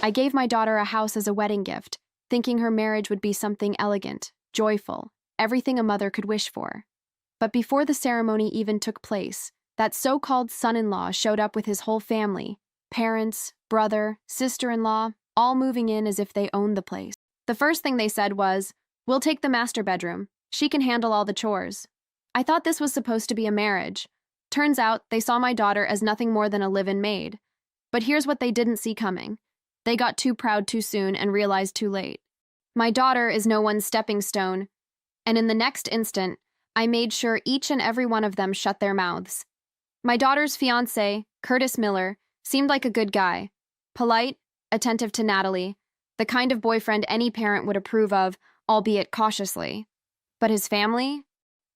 I gave my daughter a house as a wedding gift, thinking her marriage would be something elegant, joyful, everything a mother could wish for. But before the ceremony even took place, that so-called son-in-law showed up with his whole family, parents, brother, sister-in-law, all moving in as if they owned the place. The first thing they said was, "We'll take the master bedroom. She can handle all the chores." I thought this was supposed to be a marriage. Turns out they saw my daughter as nothing more than a live-in maid. But here's what they didn't see coming. They got too proud too soon and realized too late. My daughter is no one's stepping stone, and in the next instant, I made sure each and every one of them shut their mouths. My daughter's fiancé, Curtis Miller, seemed like a good guy. Polite, attentive to Natalie, the kind of boyfriend any parent would approve of, albeit cautiously. But his family?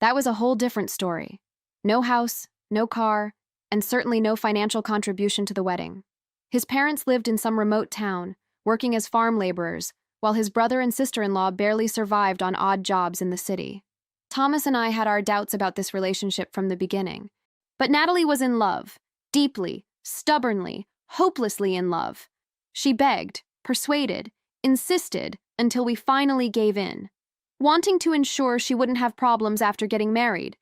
That was a whole different story. No house, no car, and certainly no financial contribution to the wedding. His parents lived in some remote town, working as farm laborers, while his brother and sister-in-law barely survived on odd jobs in the city. Thomas and I had our doubts about this relationship from the beginning. But Natalie was in love, deeply, stubbornly, hopelessly in love. She begged, persuaded, insisted, until we finally gave in. Wanting to ensure she wouldn't have problems after getting married,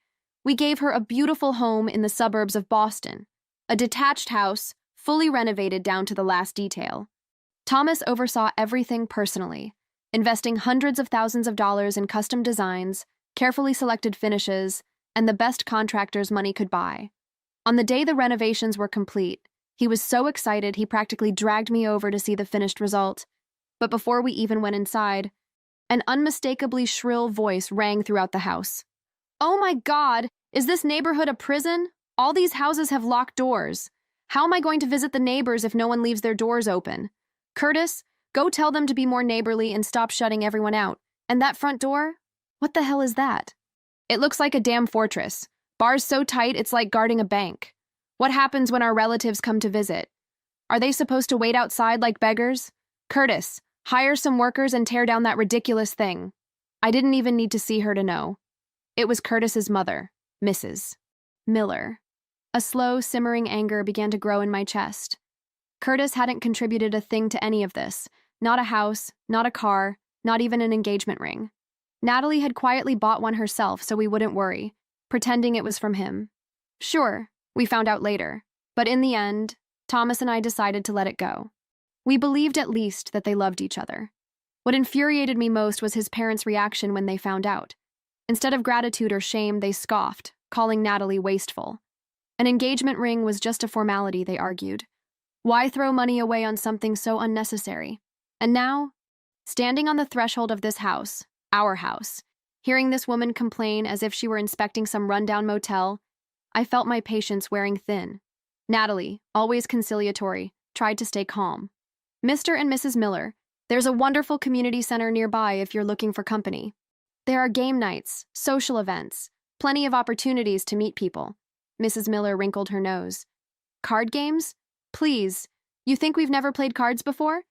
we gave her a beautiful home in the suburbs of Boston, a detached house, fully renovated down to the last detail. Thomas oversaw everything personally, investing hundreds of thousands of dollars in custom designs, carefully selected finishes, and the best contractors money could buy. On the day the renovations were complete, he was so excited he practically dragged me over to see the finished result. But before we even went inside, an unmistakably shrill voice rang throughout the house. "Oh my God, is this neighborhood a prison? All these houses have locked doors. How am I going to visit the neighbors if no one leaves their doors open? Curtis, go tell them to be more neighborly and stop shutting everyone out. And that front door? What the hell is that? It looks like a damn fortress. Bars so tight it's like guarding a bank. What happens when our relatives come to visit? Are they supposed to wait outside like beggars? Curtis, hire some workers and tear down that ridiculous thing." I didn't even need to see her to know. It was Curtis's mother, Mrs. Miller. A slow, simmering anger began to grow in my chest. Curtis hadn't contributed a thing to any of this. Not a house, not a car, not even an engagement ring. Natalie had quietly bought one herself so we wouldn't worry, pretending it was from him. Sure, we found out later, but in the end, Thomas and I decided to let it go. We believed at least that they loved each other. What infuriated me most was his parents' reaction when they found out. Instead of gratitude or shame, they scoffed, calling Natalie wasteful. An engagement ring was just a formality, they argued. Why throw money away on something so unnecessary? And now, standing on the threshold of this house, our house, hearing this woman complain as if she were inspecting some rundown motel, I felt my patience wearing thin. Natalie, always conciliatory, tried to stay calm. "Mr. and Mrs. Miller, there's a wonderful community center nearby if you're looking for company. There are game nights, social events, plenty of opportunities to meet people." Mrs. Miller wrinkled her nose. "Card games? Please, you think we've never played cards before?"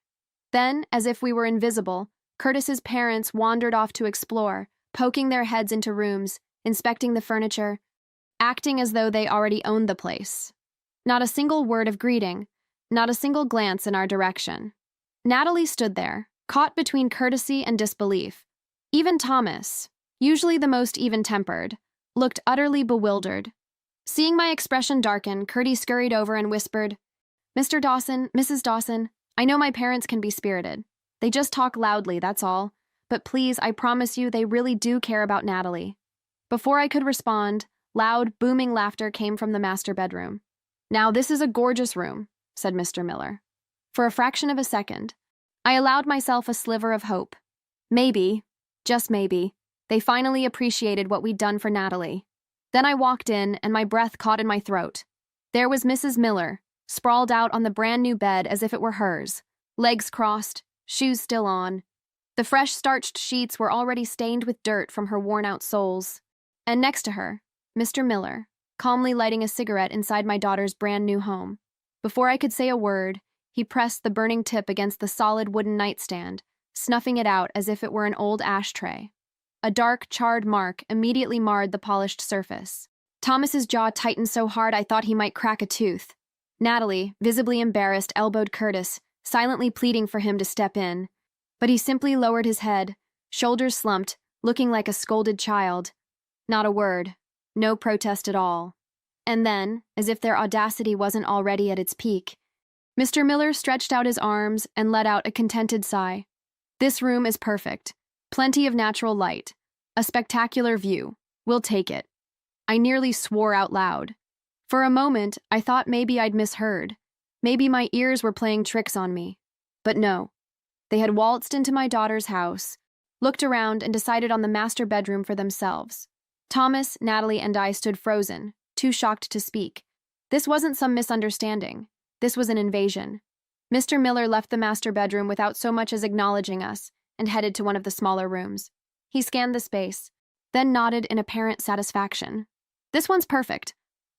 Then, as if we were invisible, Curtis's parents wandered off to explore, poking their heads into rooms, inspecting the furniture, acting as though they already owned the place. Not a single word of greeting, not a single glance in our direction. Natalie stood there, caught between courtesy and disbelief. Even Thomas, usually the most even-tempered, looked utterly bewildered. Seeing my expression darken, Curtis scurried over and whispered, "Mr. Dawson, Mrs. Dawson, I know my parents can be spirited. They just talk loudly, that's all. But please, I promise you, they really do care about Natalie." Before I could respond, loud, booming laughter came from the master bedroom. "Now, this is a gorgeous room," said Mr. Miller. For a fraction of a second, I allowed myself a sliver of hope. Maybe, just maybe, they finally appreciated what we'd done for Natalie. Then I walked in, and my breath caught in my throat. There was Mrs. Miller, sprawled out on the brand-new bed as if it were hers, legs crossed, shoes still on. The fresh starched sheets were already stained with dirt from her worn-out soles. And next to her, Mr. Miller, calmly lighting a cigarette inside my daughter's brand-new home. Before I could say a word, he pressed the burning tip against the solid wooden nightstand, snuffing it out as if it were an old ashtray. A dark, charred mark immediately marred the polished surface. Thomas's jaw tightened so hard I thought he might crack a tooth. Natalie, visibly embarrassed, elbowed Curtis, silently pleading for him to step in. But he simply lowered his head, shoulders slumped, looking like a scolded child. Not a word. No protest at all. And then, as if their audacity wasn't already at its peak, Mr. Miller stretched out his arms and let out a contented sigh. This room is perfect. Plenty of natural light. A spectacular view. We'll take it. I nearly swore out loud. For a moment, I thought maybe I'd misheard. Maybe my ears were playing tricks on me. But no. They had waltzed into my daughter's house, looked around, and decided on the master bedroom for themselves. Thomas, Natalie, and I stood frozen, too shocked to speak. This wasn't some misunderstanding. This was an invasion. Mr. Miller left the master bedroom without so much as acknowledging us and headed to one of the smaller rooms. He scanned the space, then nodded in apparent satisfaction. This one's perfect.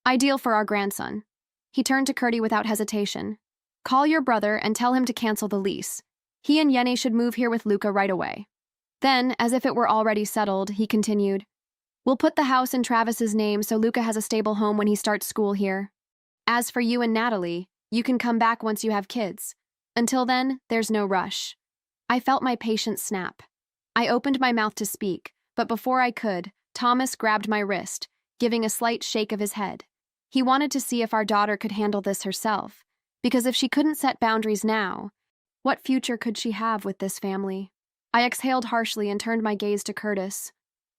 Ideal for our grandson. He turned to Curdy without hesitation. Call your brother and tell him to cancel the lease. He and Yenny should move here with Luca right away. Then, as if it were already settled, he continued, We'll put the house in Travis's name so Luca has a stable home when he starts school here. As for you and Natalie, you can come back once you have kids. Until then, there's no rush. I felt my patience snap. I opened my mouth to speak, but before I could, Thomas grabbed my wrist, giving a slight shake of his head. He wanted to see if our daughter could handle this herself, because if she couldn't set boundaries now, what future could she have with this family? I exhaled harshly and turned my gaze to Curtis.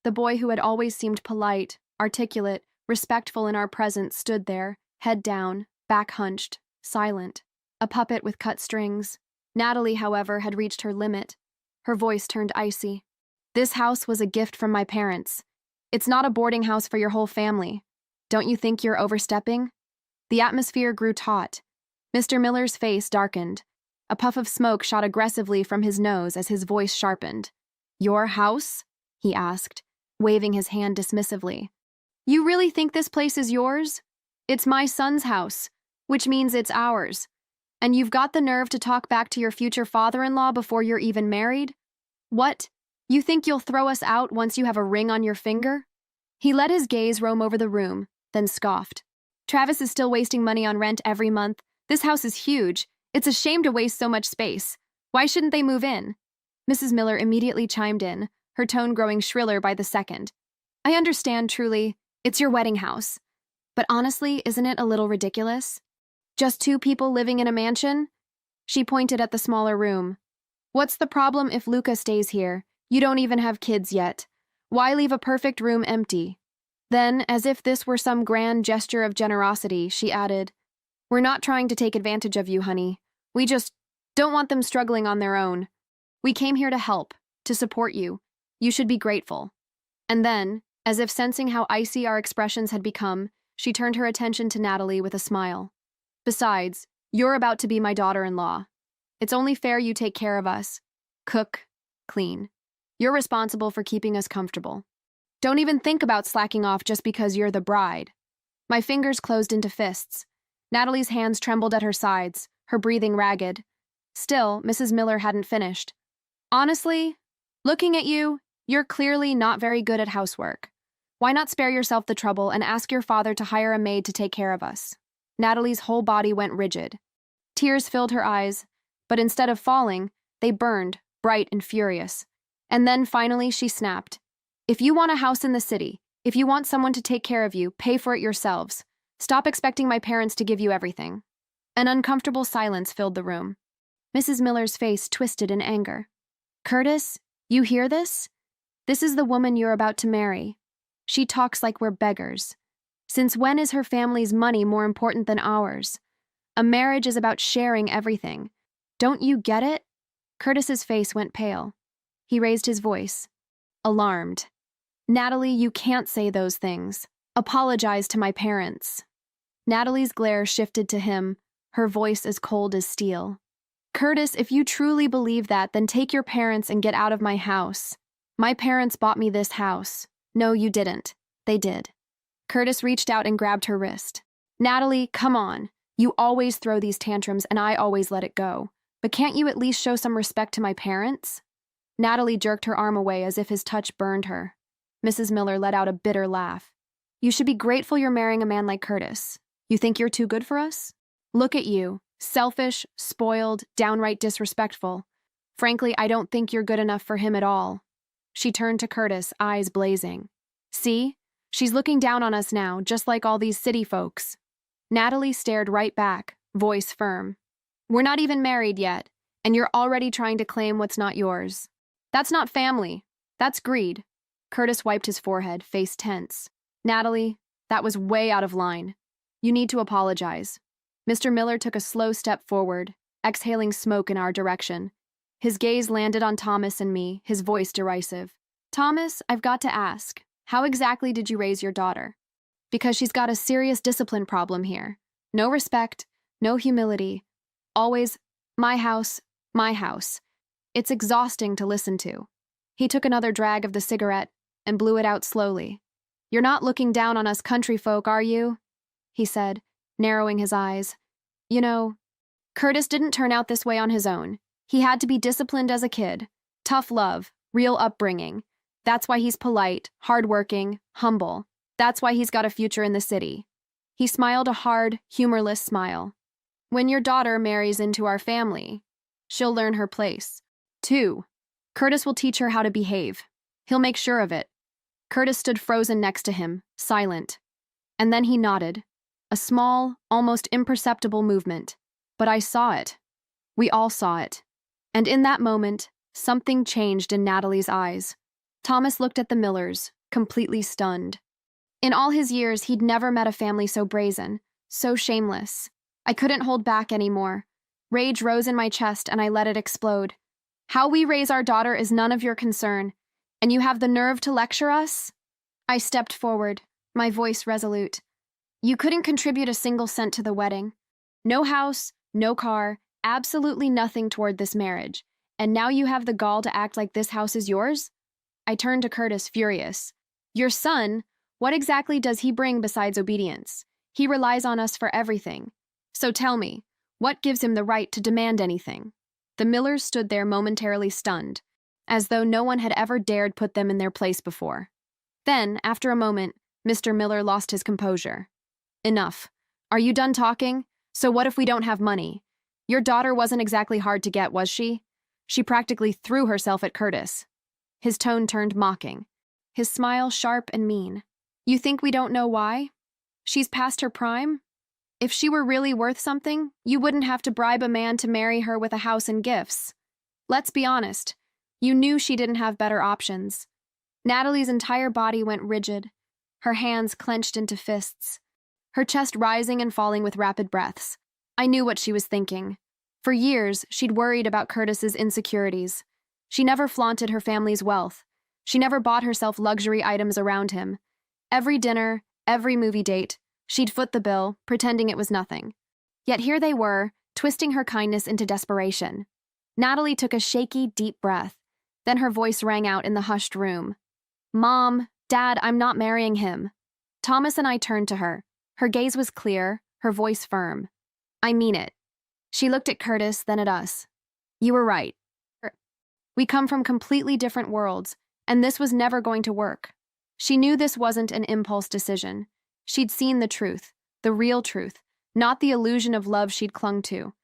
The boy who had always seemed polite, articulate, respectful in our presence stood there, head down, back hunched, silent, a puppet with cut strings. Natalie, however, had reached her limit. Her voice turned icy. This house was a gift from my parents. It's not a boarding house for your whole family. Don't you think you're overstepping? The atmosphere grew taut. Mr. Miller's face darkened. A puff of smoke shot aggressively from his nose as his voice sharpened. Your house? He asked, waving his hand dismissively. You really think this place is yours? It's my son's house, which means it's ours. And you've got the nerve to talk back to your future father-in-law before you're even married? What? You think you'll throw us out once you have a ring on your finger? He let his gaze roam over the room, then scoffed. Travis is still wasting money on rent every month. This house is huge. It's a shame to waste so much space. Why shouldn't they move in? Mrs. Miller immediately chimed in, her tone growing shriller by the second. I understand, truly. It's your wedding house. But honestly, isn't it a little ridiculous? Just two people living in a mansion? She pointed at the smaller room. What's the problem if Luca stays here? You don't even have kids yet. Why leave a perfect room empty? Then, as if this were some grand gesture of generosity, she added, We're not trying to take advantage of you, honey. We just don't want them struggling on their own. We came here to help, to support you. You should be grateful. And then, as if sensing how icy our expressions had become, she turned her attention to Natalie with a smile. Besides, you're about to be my daughter-in-law. It's only fair you take care of us. Cook, clean. You're responsible for keeping us comfortable. Don't even think about slacking off just because you're the bride. My fingers closed into fists. Natalie's hands trembled at her sides, her breathing ragged. Still, Mrs. Miller hadn't finished. Honestly, looking at you, you're clearly not very good at housework. Why not spare yourself the trouble and ask your father to hire a maid to take care of us? Natalie's whole body went rigid. Tears filled her eyes, but instead of falling, they burned, bright and furious. And then finally she snapped. If you want a house in the city, if you want someone to take care of you, pay for it yourselves. Stop expecting my parents to give you everything. An uncomfortable silence filled the room. Mrs. Miller's face twisted in anger. Curtis, you hear this? This is the woman you're about to marry. She talks like we're beggars. Since when is her family's money more important than ours? A marriage is about sharing everything. Don't you get it? Curtis's face went pale. He raised his voice. Alarmed. Natalie, you can't say those things. Apologize to my parents. Natalie's glare shifted to him, her voice as cold as steel. Curtis, if you truly believe that, then take your parents and get out of my house. My parents bought me this house. No, you didn't. They did. Curtis reached out and grabbed her wrist. Natalie, come on. You always throw these tantrums and I always let it go. But can't you at least show some respect to my parents? Natalie jerked her arm away as if his touch burned her. Mrs. Miller let out a bitter laugh. You should be grateful you're marrying a man like Curtis. You think you're too good for us? Look at you, Selfish, spoiled, downright disrespectful. Frankly, I don't think you're good enough for him at all. She turned to Curtis, eyes blazing. See? She's looking down on us now, just like all these city folks. Natalie stared right back, voice firm. We're not even married yet, and you're already trying to claim what's not yours. That's not family. That's greed. Curtis wiped his forehead, face tense. Natalie, that was way out of line. You need to apologize. Mr. Miller took a slow step forward, exhaling smoke in our direction. His gaze landed on Thomas and me, his voice derisive. Thomas, I've got to ask, how exactly did you raise your daughter? Because she's got a serious discipline problem here. No respect, no humility. Always, my house, my house. It's exhausting to listen to. He took another drag of the cigarette and blew it out slowly. You're not looking down on us country folk, are you? He said, narrowing his eyes. You know, Curtis didn't turn out this way on his own. He had to be disciplined as a kid. Tough love, real upbringing. That's why he's polite, hardworking, humble. That's why he's got a future in the city. He smiled a hard, humorless smile. When your daughter marries into our family, she'll learn her place. 2. Curtis will teach her how to behave. He'll make sure of it. Curtis stood frozen next to him, silent. And then he nodded. A small, almost imperceptible movement. But I saw it. We all saw it. And in that moment, something changed in Natalie's eyes. Thomas looked at the Millers, completely stunned. In all his years, he'd never met a family so brazen, so shameless. I couldn't hold back anymore. Rage rose in my chest and I let it explode. How we raise our daughter is none of your concern, and you have the nerve to lecture us? I stepped forward, my voice resolute. You couldn't contribute a single cent to the wedding. No house, no car, absolutely nothing toward this marriage. And now you have the gall to act like this house is yours? I turned to Curtis, furious. Your son, what exactly does he bring besides obedience? He relies on us for everything. So tell me, what gives him the right to demand anything? The Millers stood there momentarily stunned, as though no one had ever dared put them in their place before. Then, after a moment, Mr. Miller lost his composure. Enough. Are you done talking? So what if we don't have money? Your daughter wasn't exactly hard to get, was she? She practically threw herself at Curtis. His tone turned mocking, his smile sharp and mean. You think we don't know why? She's past her prime? If she were really worth something, you wouldn't have to bribe a man to marry her with a house and gifts. Let's be honest. You knew she didn't have better options. Natalie's entire body went rigid, her hands clenched into fists, her chest rising and falling with rapid breaths. I knew what she was thinking. For years, she'd worried about Curtis's insecurities. She never flaunted her family's wealth. She never bought herself luxury items around him. Every dinner, every movie date, she'd foot the bill, pretending it was nothing. Yet here they were, twisting her kindness into desperation. Natalie took a shaky, deep breath. Then her voice rang out in the hushed room. Mom, Dad, I'm not marrying him. Thomas and I turned to her. Her gaze was clear, her voice firm. I mean it. She looked at Curtis, then at us. You were right. We come from completely different worlds, and this was never going to work. She knew this wasn't an impulse decision. She'd seen the truth, the real truth, not the illusion of love she'd clung to.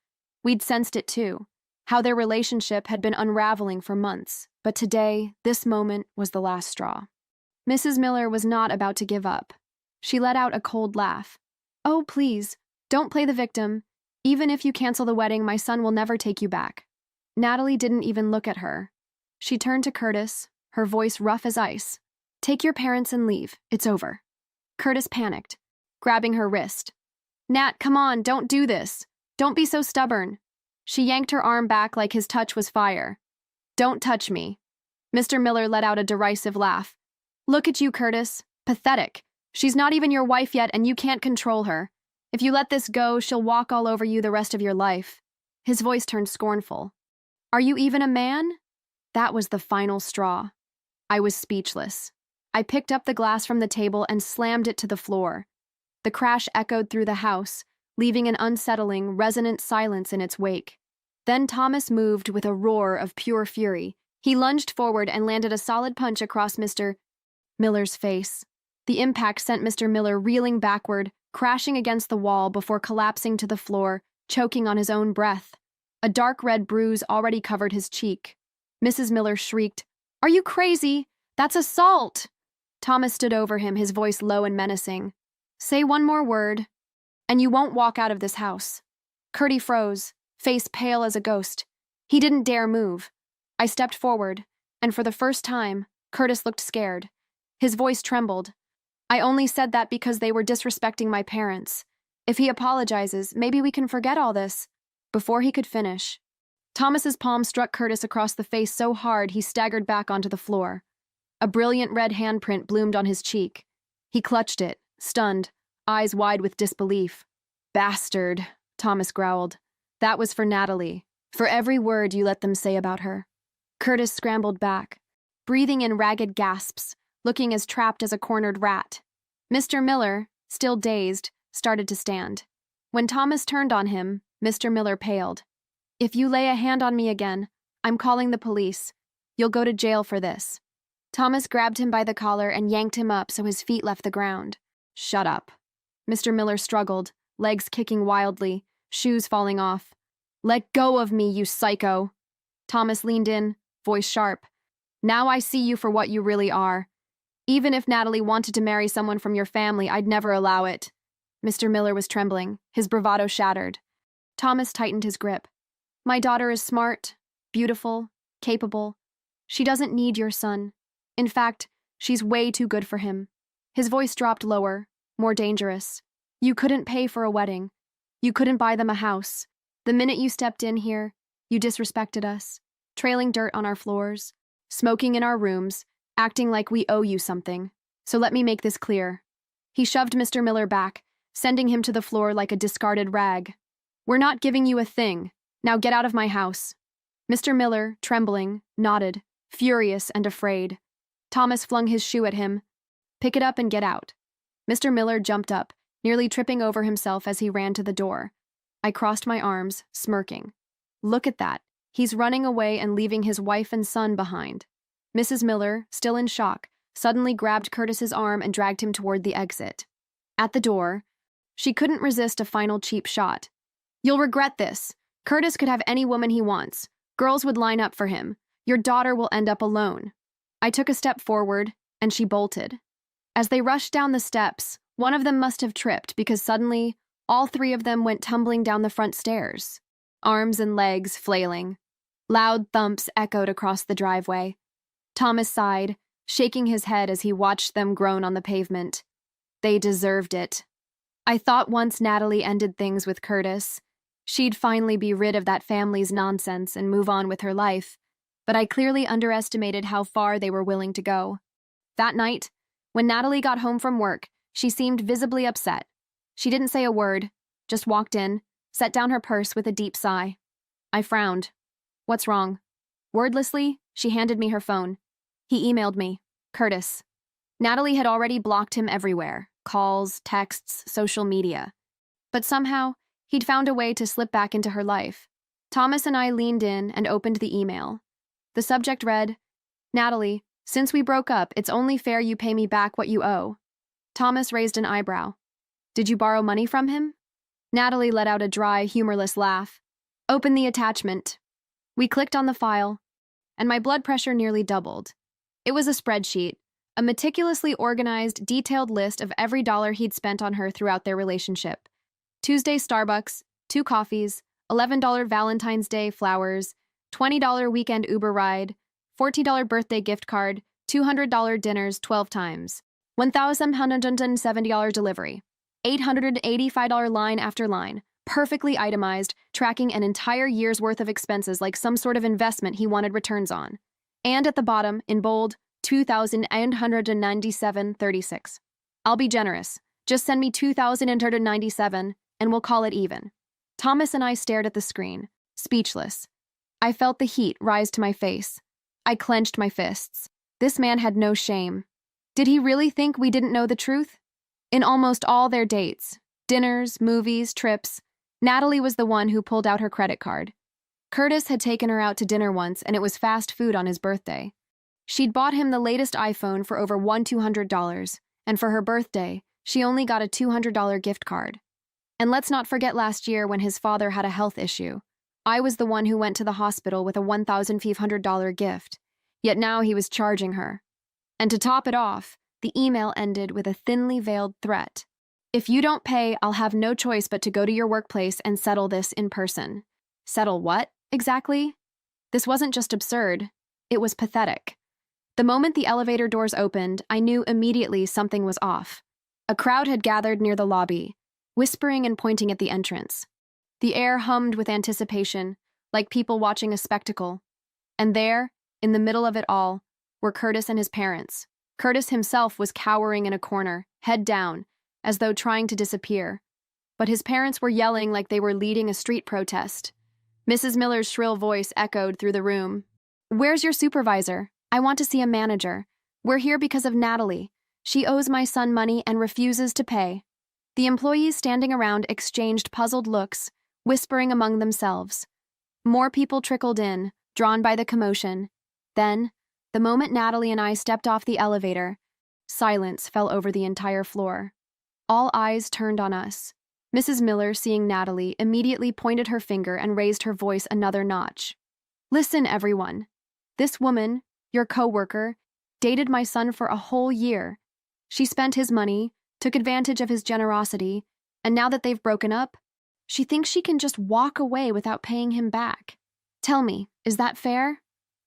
We'd sensed it too, how their relationship had been unraveling for months, but today, this moment was the last straw. Mrs. Miller was not about to give up. She let out a cold laugh. Oh, please, don't play the victim. Even if you cancel the wedding, my son will never take you back. Natalie didn't even look at her. She turned to Curtis, her voice rough as ice. Take your parents and leave. It's over. Curtis panicked, grabbing her wrist. Nat, come on, don't do this. Don't be so stubborn. She yanked her arm back like his touch was fire. Don't touch me. Mr. Miller let out a derisive laugh. Look at you, Curtis. Pathetic. She's not even your wife yet, and you can't control her. If you let this go, she'll walk all over you the rest of your life. His voice turned scornful. Are you even a man? That was the final straw. I was speechless. I picked up the glass from the table and slammed it to the floor. The crash echoed through the house, leaving an unsettling, resonant silence in its wake. Then Thomas moved with a roar of pure fury. He lunged forward and landed a solid punch across Mr. Miller's face. The impact sent Mr. Miller reeling backward, crashing against the wall before collapsing to the floor, choking on his own breath. A dark red bruise already covered his cheek. Mrs. Miller shrieked, "Are you crazy? That's assault!" Thomas stood over him, his voice low and menacing. "Say one more word, and you won't walk out of this house." Curdy froze, face pale as a ghost. He didn't dare move. I stepped forward, and for the first time, Curtis looked scared. His voice trembled. "I only said that because they were disrespecting my parents. If he apologizes, maybe we can forget all this." Before he could finish, Thomas's palm struck Curtis across the face so hard he staggered back onto the floor. A brilliant red handprint bloomed on his cheek. He clutched it, stunned, eyes wide with disbelief. "Bastard," Thomas growled. "That was for Natalie, for every word you let them say about her." Curtis scrambled back, breathing in ragged gasps, looking as trapped as a cornered rat. Mr. Miller, still dazed, started to stand. When Thomas turned on him, Mr. Miller paled. "If you lay a hand on me again, I'm calling the police. You'll go to jail for this." Thomas grabbed him by the collar and yanked him up so his feet left the ground. "Shut up." Mr. Miller struggled, legs kicking wildly, shoes falling off. "Let go of me, you psycho." Thomas leaned in, voice sharp. "Now I see you for what you really are. Even if Natalie wanted to marry someone from your family, I'd never allow it." Mr. Miller was trembling, his bravado shattered. Thomas tightened his grip. "My daughter is smart, beautiful, capable. She doesn't need your son. In fact, she's way too good for him." His voice dropped lower, more dangerous. "You couldn't pay for a wedding. You couldn't buy them a house. The minute you stepped in here, you disrespected us, trailing dirt on our floors, smoking in our rooms, acting like we owe you something. So let me make this clear." He shoved Mr. Miller back, sending him to the floor like a discarded rag. "We're not giving you a thing. Now get out of my house." Mr. Miller, trembling, nodded, furious and afraid. Thomas flung his shoe at him. "Pick it up and get out." Mr. Miller jumped up, nearly tripping over himself as he ran to the door. I crossed my arms, smirking. "Look at that. He's running away and leaving his wife and son behind." Mrs. Miller, still in shock, suddenly grabbed Curtis's arm and dragged him toward the exit. At the door, she couldn't resist a final cheap shot. "You'll regret this. Curtis could have any woman he wants. Girls would line up for him. Your daughter will end up alone." I took a step forward, and she bolted. As they rushed down the steps, one of them must have tripped because suddenly, all three of them went tumbling down the front stairs, arms and legs flailing. Loud thumps echoed across the driveway. Thomas sighed, shaking his head as he watched them groan on the pavement. They deserved it. I thought once Natalie ended things with Curtis, she'd finally be rid of that family's nonsense and move on with her life, but I clearly underestimated how far they were willing to go. That night, when Natalie got home from work, she seemed visibly upset. She didn't say a word, just walked in, set down her purse with a deep sigh. I frowned. "What's wrong?" Wordlessly, she handed me her phone. He emailed me, "Curtis." Natalie had already blocked him everywhere, calls, texts, social media. But somehow, he'd found a way to slip back into her life. Thomas and I leaned in and opened the email. The subject read, "Natalie, since we broke up, it's only fair you pay me back what you owe." Thomas raised an eyebrow. "Did you borrow money from him?" Natalie let out a dry, humorless laugh. "Open the attachment." We clicked on the file, and my blood pressure nearly doubled. It was a spreadsheet, a meticulously organized, detailed list of every dollar he'd spent on her throughout their relationship. Tuesday Starbucks, 2 coffees, $11 Valentine's Day flowers, $20 weekend Uber ride, $40 birthday gift card, $200 dinners 12 times, $1,170 delivery, $885 line after line, perfectly itemized, tracking an entire year's worth of expenses like some sort of investment he wanted returns on. And at the bottom, in bold, $2,897.36. "I'll be generous. Just send me $2,897 and we'll call it even." Thomas and I stared at the screen, speechless. I felt the heat rise to my face. I clenched my fists. This man had no shame. Did he really think we didn't know the truth? In almost all their dates, dinners, movies, trips, Natalie was the one who pulled out her credit card. Curtis had taken her out to dinner once, and it was fast food on his birthday. She'd bought him the latest iPhone for over $200, and for her birthday, she only got a $200 gift card. And let's not forget last year when his father had a health issue. I was the one who went to the hospital with a $1,500 gift, yet now he was charging her. And to top it off, the email ended with a thinly veiled threat. If you don't pay, I'll have no choice but to go to your workplace and settle this in person. Settle what, exactly? This wasn't just absurd, it was pathetic. The moment the elevator doors opened, I knew immediately something was off. A crowd had gathered near the lobby, whispering and pointing at the entrance. The air hummed with anticipation, like people watching a spectacle. And there, in the middle of it all, were Curtis and his parents. Curtis himself was cowering in a corner, head down, as though trying to disappear. But his parents were yelling like they were leading a street protest. Mrs. Miller's shrill voice echoed through the room. "Where's your supervisor? I want to see a manager. We're here because of Natalie. She owes my son money and refuses to pay." The employees standing around exchanged puzzled looks, whispering among themselves. More people trickled in, drawn by the commotion. Then, the moment Natalie and I stepped off the elevator, silence fell over the entire floor. All eyes turned on us. Mrs. Miller, seeing Natalie, immediately pointed her finger and raised her voice another notch. "Listen, everyone. This woman, your coworker, dated my son for a whole year. She spent his money, took advantage of his generosity, and now that they've broken up, she thinks she can just walk away without paying him back. Tell me, is that fair?"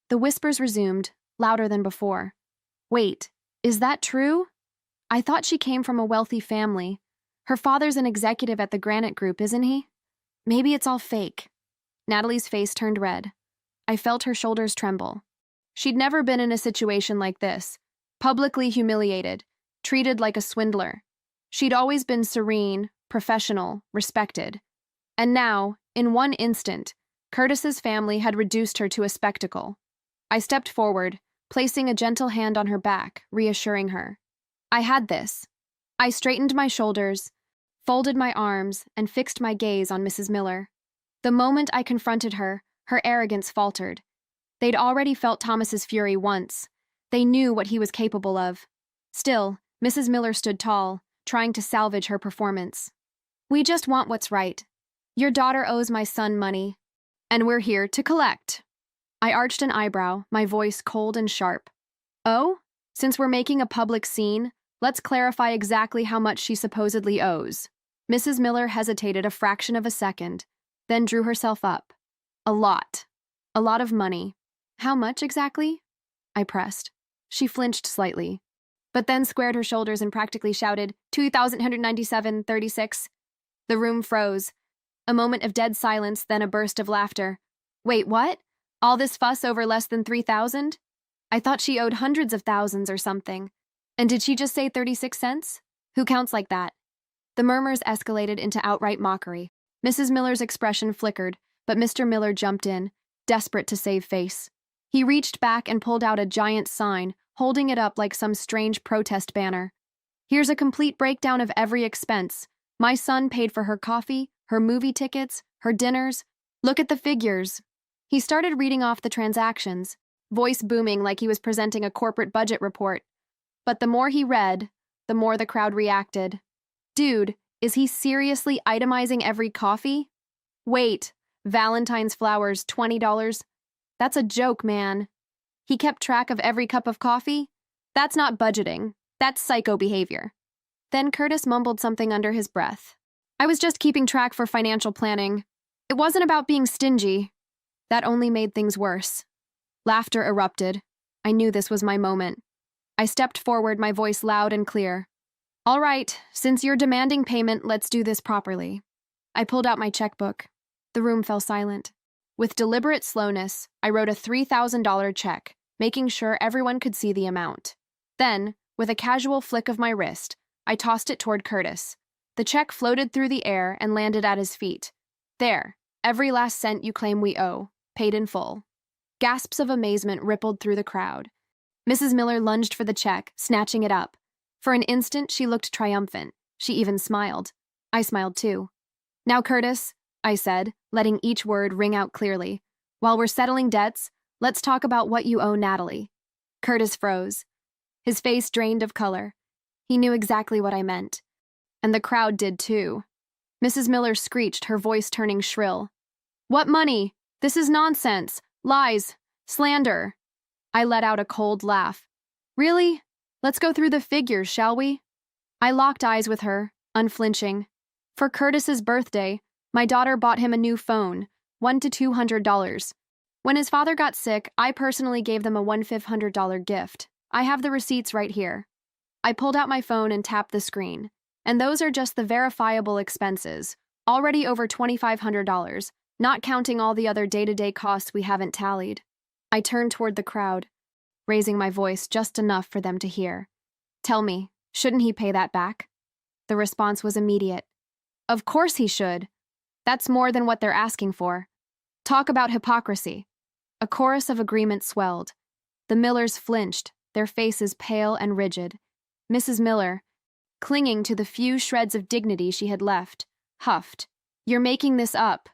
The whispers resumed, louder than before. "Wait, is that true? I thought she came from a wealthy family. Her father's an executive at the Granite Group, isn't he? Maybe it's all fake." Natalie's face turned red. I felt her shoulders tremble. She'd never been in a situation like this, publicly humiliated, treated like a swindler. She'd always been serene, professional, respected. And now, in one instant, Curtis's family had reduced her to a spectacle. I stepped forward, placing a gentle hand on her back, reassuring her. I had this. I straightened my shoulders, folded my arms, and fixed my gaze on Mrs. Miller. The moment I confronted her, her arrogance faltered. They'd already felt Thomas's fury once. They knew what he was capable of. Still, Mrs. Miller stood tall, trying to salvage her performance. "We just want what's right. Your daughter owes my son money, and we're here to collect." I arched an eyebrow, my voice cold and sharp. "Oh? Since we're making a public scene, let's clarify exactly how much she supposedly owes." Mrs. Miller hesitated a fraction of a second, then drew herself up. "A lot. A lot of money." "How much exactly?" I pressed. She flinched slightly, but then squared her shoulders and practically shouted, $2,197.36. The room froze. A moment of dead silence, then a burst of laughter. "Wait, what? All this fuss over less than 3,000? I thought she owed hundreds of thousands or something. And did she just say 36 cents? Who counts like that?" The murmurs escalated into outright mockery. Mrs. Miller's expression flickered, but Mr. Miller jumped in, desperate to save face. He reached back and pulled out a giant sign, holding it up like some strange protest banner. "Here's a complete breakdown of every expense. My son paid for her coffee, her movie tickets, her dinners. Look at the figures." He started reading off the transactions, voice booming like he was presenting a corporate budget report. But the more he read, the more the crowd reacted. Dude, is he seriously itemizing every coffee? Wait, Valentine's flowers, $20? That's a joke, man. He kept track of every cup of coffee? That's not budgeting. That's psycho behavior. Then Curtis mumbled something under his breath. "I was just keeping track for financial planning. It wasn't about being stingy." That only made things worse. Laughter erupted. I knew this was my moment. I stepped forward, my voice loud and clear. "All right, since you're demanding payment, let's do this properly." I pulled out my checkbook. The room fell silent. With deliberate slowness, I wrote a $3,000 check, making sure everyone could see the amount. Then, with a casual flick of my wrist, I tossed it toward Curtis. The check floated through the air and landed at his feet. "There, every last cent you claim we owe, paid in full." Gasps of amazement rippled through the crowd. Mrs. Miller lunged for the check, snatching it up. For an instant, she looked triumphant. She even smiled. I smiled too. "Now, Curtis," I said, letting each word ring out clearly, "while we're settling debts, let's talk about what you owe Natalie." Curtis froze. His face drained of color. He knew exactly what I meant. And the crowd did too. Mrs. Miller screeched, her voice turning shrill. What money? This is nonsense. Lies. Slander. I let out a cold laugh. Really? Let's go through the figures, shall we? I locked eyes with her, unflinching. For Curtis's birthday, my daughter bought him a new phone, $100 to $200. When his father got sick, I personally gave them a $1,500 gift. I have the receipts right here. I pulled out my phone and tapped the screen. And those are just the verifiable expenses, already over $2,500, not counting all the other day-to-day costs we haven't tallied. I turned toward the crowd, raising my voice just enough for them to hear. Tell me, shouldn't he pay that back? The response was immediate. Of course he should. That's more than what they're asking for. Talk about hypocrisy. A chorus of agreement swelled. The Millers flinched, their faces pale and rigid. Mrs. Miller, clinging to the few shreds of dignity she had left, huffed. You're making this up.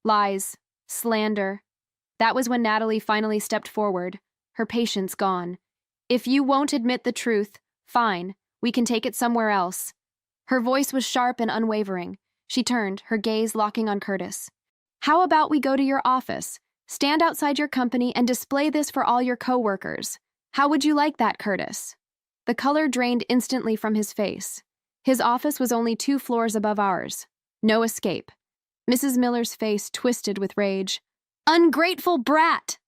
Lies. Slander. That was when Natalie finally stepped forward, her patience gone. If you won't admit the truth, fine, we can take it somewhere else. Her voice was sharp and unwavering. She turned, her gaze locking on Curtis. How about we go to your office, stand outside your company, and display this for all your co-workers? How would you like that, Curtis? The color drained instantly from his face. His office was only 2 floors above ours. No escape. Mrs. Miller's face twisted with rage. Ungrateful brat!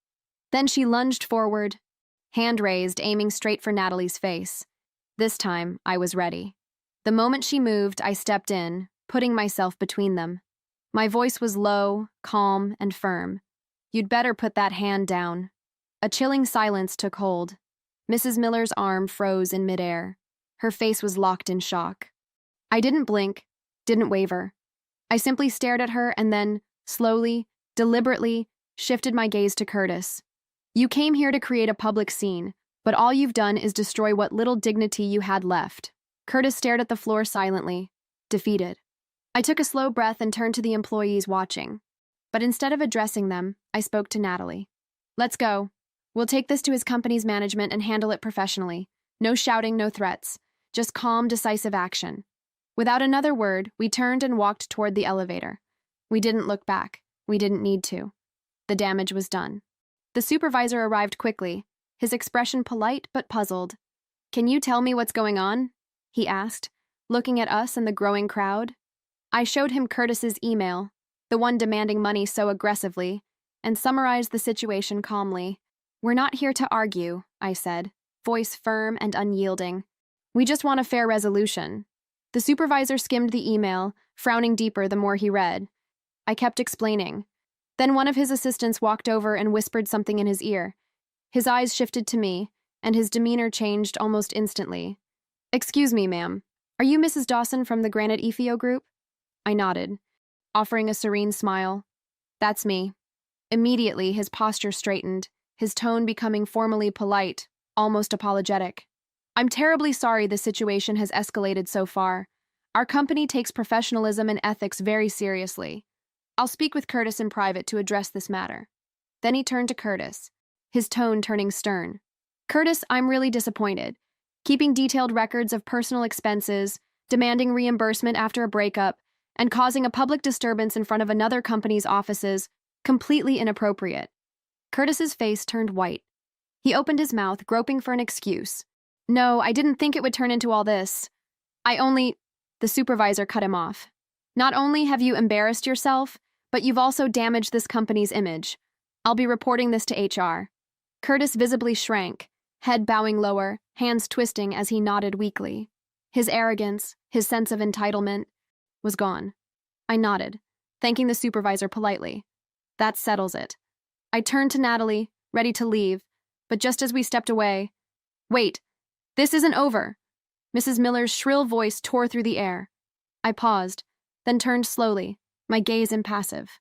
Then she lunged forward, hand raised, aiming straight for Natalie's face. This time, I was ready. The moment she moved, I stepped in, putting myself between them. My voice was low, calm, and firm. You'd better put that hand down. A chilling silence took hold. Mrs. Miller's arm froze in midair. Her face was locked in shock. I didn't blink, didn't waver. I simply stared at her and then, slowly, deliberately, shifted my gaze to Curtis. You came here to create a public scene, but all you've done is destroy what little dignity you had left. Curtis stared at the floor silently, defeated. I took a slow breath and turned to the employees watching. But instead of addressing them, I spoke to Natalie. Let's go. We'll take this to his company's management and handle it professionally. No shouting, no threats. Just calm, decisive action. Without another word, we turned and walked toward the elevator. We didn't look back. We didn't need to. The damage was done. The supervisor arrived quickly, his expression polite but puzzled. Can you tell me what's going on? He asked, looking at us and the growing crowd. I showed him Curtis's email, the one demanding money so aggressively, and summarized the situation calmly. We're not here to argue, I said, voice firm and unyielding. We just want a fair resolution. The supervisor skimmed the email, frowning deeper the more he read. I kept explaining. Then one of his assistants walked over and whispered something in his ear. His eyes shifted to me, and his demeanor changed almost instantly. Excuse me, ma'am. Are you Mrs. Dawson from the Granite EFIO group? I nodded, offering a serene smile. That's me. Immediately, his posture straightened, his tone becoming formally polite, almost apologetic. I'm terribly sorry the situation has escalated so far. Our company takes professionalism and ethics very seriously. I'll speak with Curtis in private to address this matter. Then he turned to Curtis, his tone turning stern. Curtis, I'm really disappointed. Keeping detailed records of personal expenses, demanding reimbursement after a breakup, and causing a public disturbance in front of another company's offices, completely inappropriate. Curtis's face turned white. He opened his mouth, groping for an excuse. No, I didn't think it would turn into all this. The supervisor cut him off. Not only have you embarrassed yourself, but you've also damaged this company's image. I'll be reporting this to HR. Curtis visibly shrank, head bowing lower, hands twisting as he nodded weakly. His arrogance, his sense of entitlement, was gone. I nodded, thanking the supervisor politely. That settles it. I turned to Natalie, ready to leave, but just as we stepped away, wait, this isn't over. Mrs. Miller's shrill voice tore through the air. I paused, then turned slowly, my gaze impassive.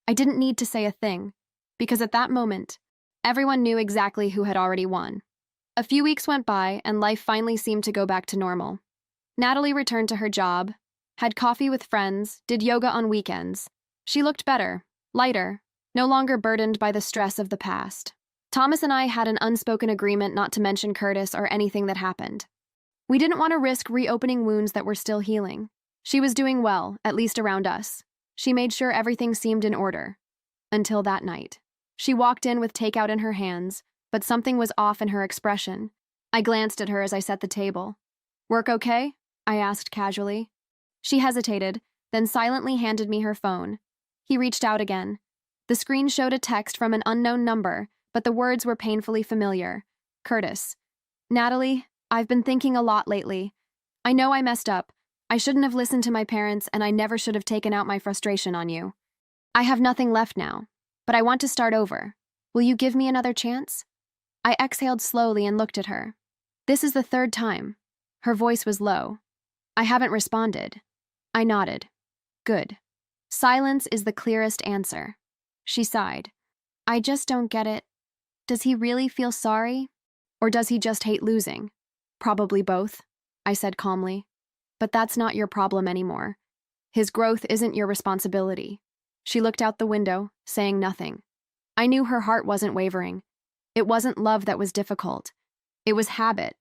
I didn't need to say a thing, because at that moment, everyone knew exactly who had already won. A few weeks went by, and life finally seemed to go back to normal. Natalie returned to her job, had coffee with friends, did yoga on weekends. She looked better, lighter, no longer burdened by the stress of the past. Thomas and I had an unspoken agreement not to mention Curtis or anything that happened. We didn't want to risk reopening wounds that were still healing. She was doing well, at least around us. She made sure everything seemed in order. Until that night. She walked in with takeout in her hands, but something was off in her expression. I glanced at her as I set the table. "Work okay?" I asked casually. She hesitated, then silently handed me her phone. He reached out again. The screen showed a text from an unknown number, but the words were painfully familiar. Curtis. "Natalie, I've been thinking a lot lately. I know I messed up. I shouldn't have listened to my parents, and I never should have taken out my frustration on you. I have nothing left now, but I want to start over. Will you give me another chance?" I exhaled slowly and looked at her. "This is the third time." Her voice was low. "I haven't responded." I nodded. "Good. Silence is the clearest answer." She sighed. "I just don't get it. Does he really feel sorry? Or does he just hate losing?" "Probably both," I said calmly. "But that's not your problem anymore. His growth isn't your responsibility." She looked out the window, saying nothing. I knew her heart wasn't wavering. It wasn't love that was difficult. It was habit,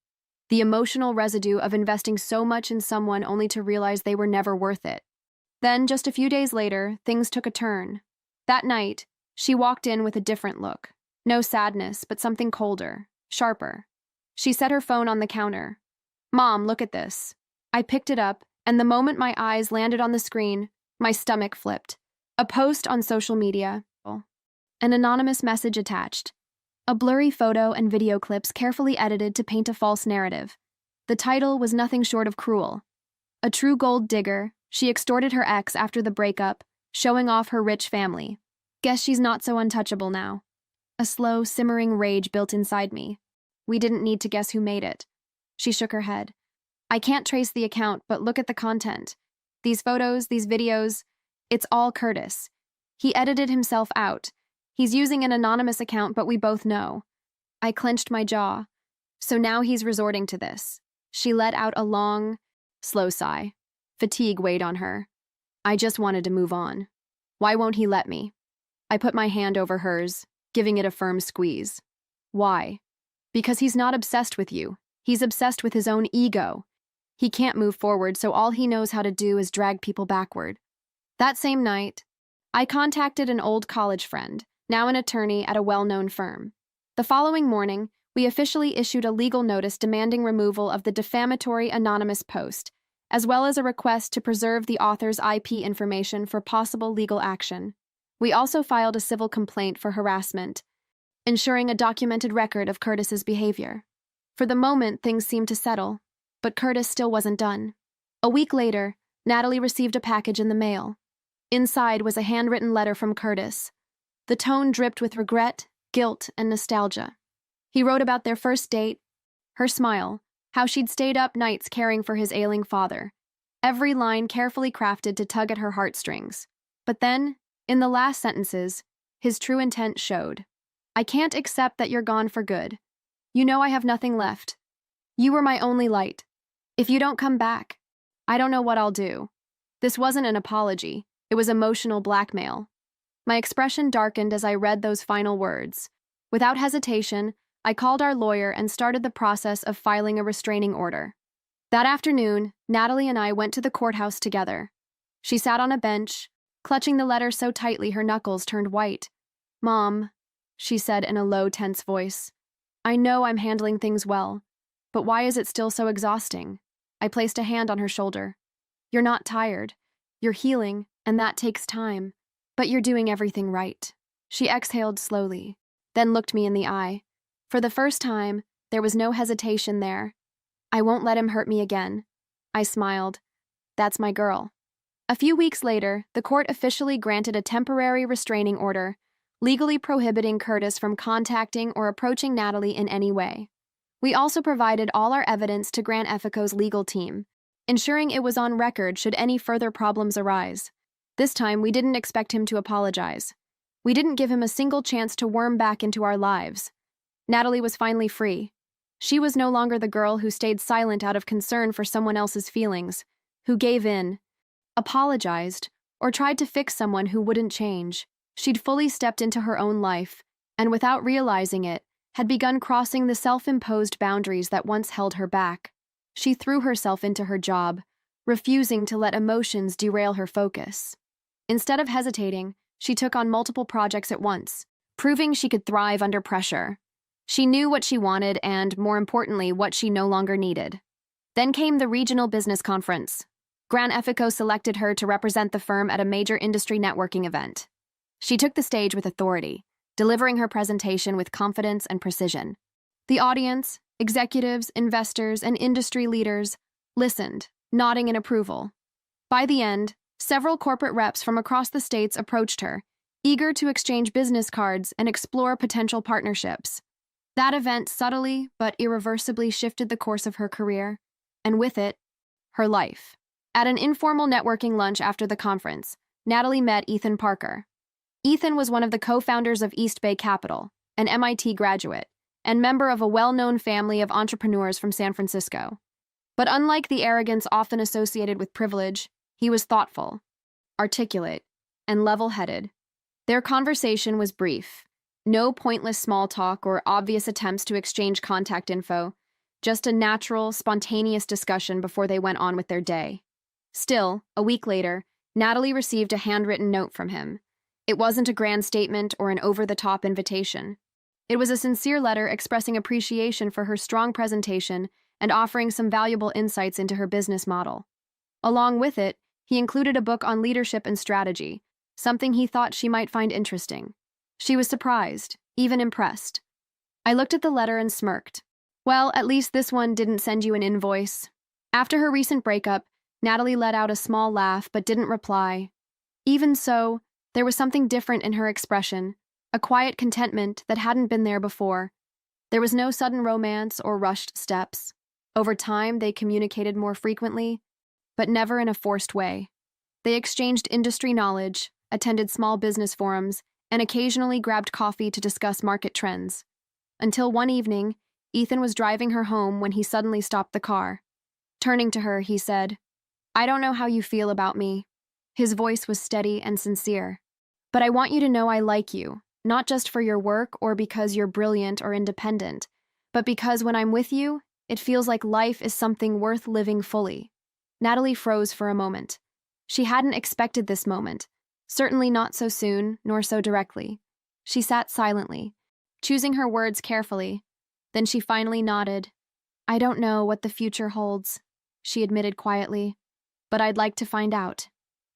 the emotional residue of investing so much in someone only to realize they were never worth it. Then, just a few days later, things took a turn. That night, she walked in with a different look. No sadness, but something colder, sharper. She set her phone on the counter. "Mom, look at this." I picked it up, and the moment my eyes landed on the screen, my stomach flipped. A post on social media. An anonymous message attached. A blurry photo and video clips carefully edited to paint a false narrative. The title was nothing short of cruel. A true gold digger, she extorted her ex after the breakup, showing off her rich family. Guess she's not so untouchable now. A slow, simmering rage built inside me. We didn't need to guess who made it. She shook her head. "I can't trace the account, but look at the content. These photos, these videos, it's all Curtis. He edited himself out. He's using an anonymous account, but we both know." I clenched my jaw. So now he's resorting to this. She let out a long, slow sigh. Fatigue weighed on her. I just wanted to move on. "Why won't he let me?" I put my hand over hers, giving it a firm squeeze. "Why?" "Because he's not obsessed with you. He's obsessed with his own ego. He can't move forward, so all he knows how to do is drag people backward." That same night, I contacted an old college friend, now an attorney at a well-known firm. The following morning, we officially issued a legal notice demanding removal of the defamatory anonymous post, as well as a request to preserve the author's IP information for possible legal action. We also filed a civil complaint for harassment, ensuring a documented record of Curtis's behavior. For the moment, things seemed to settle, but Curtis still wasn't done. A week later, Natalie received a package in the mail. Inside was a handwritten letter from Curtis. The tone dripped with regret, guilt, and nostalgia. He wrote about their first date, her smile, how she'd stayed up nights caring for his ailing father. Every line carefully crafted to tug at her heartstrings. But then, in the last sentences, his true intent showed. "I can't accept that you're gone for good. You know I have nothing left. You were my only light. If you don't come back, I don't know what I'll do." This wasn't an apology. It was emotional blackmail. My expression darkened as I read those final words. Without hesitation, I called our lawyer and started the process of filing a restraining order. That afternoon, Natalie and I went to the courthouse together. She sat on a bench, clutching the letter so tightly her knuckles turned white. "Mom," she said in a low, tense voice, "I know I'm handling things well, but why is it still so exhausting?" I placed a hand on her shoulder. "You're not tired. You're healing, and that takes time. But you're doing everything right." She exhaled slowly, then looked me in the eye. For the first time, there was no hesitation there. "I won't let him hurt me again." I smiled. "That's my girl." A few weeks later, the court officially granted a temporary restraining order, legally prohibiting Curtis from contacting or approaching Natalie in any way. We also provided all our evidence to Grant Ethico's legal team, ensuring it was on record should any further problems arise. This time, we didn't expect him to apologize. We didn't give him a single chance to worm back into our lives. Natalie was finally free. She was no longer the girl who stayed silent out of concern for someone else's feelings, who gave in, apologized, or tried to fix someone who wouldn't change. She'd fully stepped into her own life, and without realizing it, had begun crossing the self-imposed boundaries that once held her back. She threw herself into her job, refusing to let emotions derail her focus. Instead of hesitating, she took on multiple projects at once, proving she could thrive under pressure. She knew what she wanted and, more importantly, what she no longer needed. Then came the regional business conference. Gran Effico selected her to represent the firm at a major industry networking event. She took the stage with authority, delivering her presentation with confidence and precision. The audience, executives, investors, and industry leaders listened, nodding in approval. By the end, several corporate reps from across the states approached her, eager to exchange business cards and explore potential partnerships. That event subtly but irreversibly shifted the course of her career, and with it, her life. At an informal networking lunch after the conference, Natalie met Ethan Parker. Ethan was one of the co-founders of East Bay Capital, an MIT graduate, and member of a well-known family of entrepreneurs from San Francisco. But unlike the arrogance often associated with privilege, he was thoughtful, articulate, and level-headed. Their conversation was brief. No pointless small talk or obvious attempts to exchange contact info, just a natural, spontaneous discussion before they went on with their day. Still, a week later, Natalie received a handwritten note from him. It wasn't a grand statement or an over-the-top invitation. It was a sincere letter expressing appreciation for her strong presentation and offering some valuable insights into her business model. Along with it, he included a book on leadership and strategy, something he thought she might find interesting. She was surprised, even impressed. I looked at the letter and smirked. Well, at least this one didn't send you an invoice. After her recent breakup, Natalie let out a small laugh but didn't reply. Even so, there was something different in her expression, a quiet contentment that hadn't been there before. There was no sudden romance or rushed steps. Over time, they communicated more frequently, but never in a forced way. They exchanged industry knowledge, attended small business forums, and occasionally grabbed coffee to discuss market trends. Until one evening, Ethan was driving her home when he suddenly stopped the car. Turning to her, he said, "I don't know how you feel about me." His voice was steady and sincere. "But I want you to know I like you, not just for your work or because you're brilliant or independent, but because when I'm with you, it feels like life is something worth living fully." Natalie froze for a moment. She hadn't expected this moment, certainly not so soon, nor so directly. She sat silently, choosing her words carefully. Then she finally nodded. "I don't know what the future holds," she admitted quietly, "but I'd like to find out."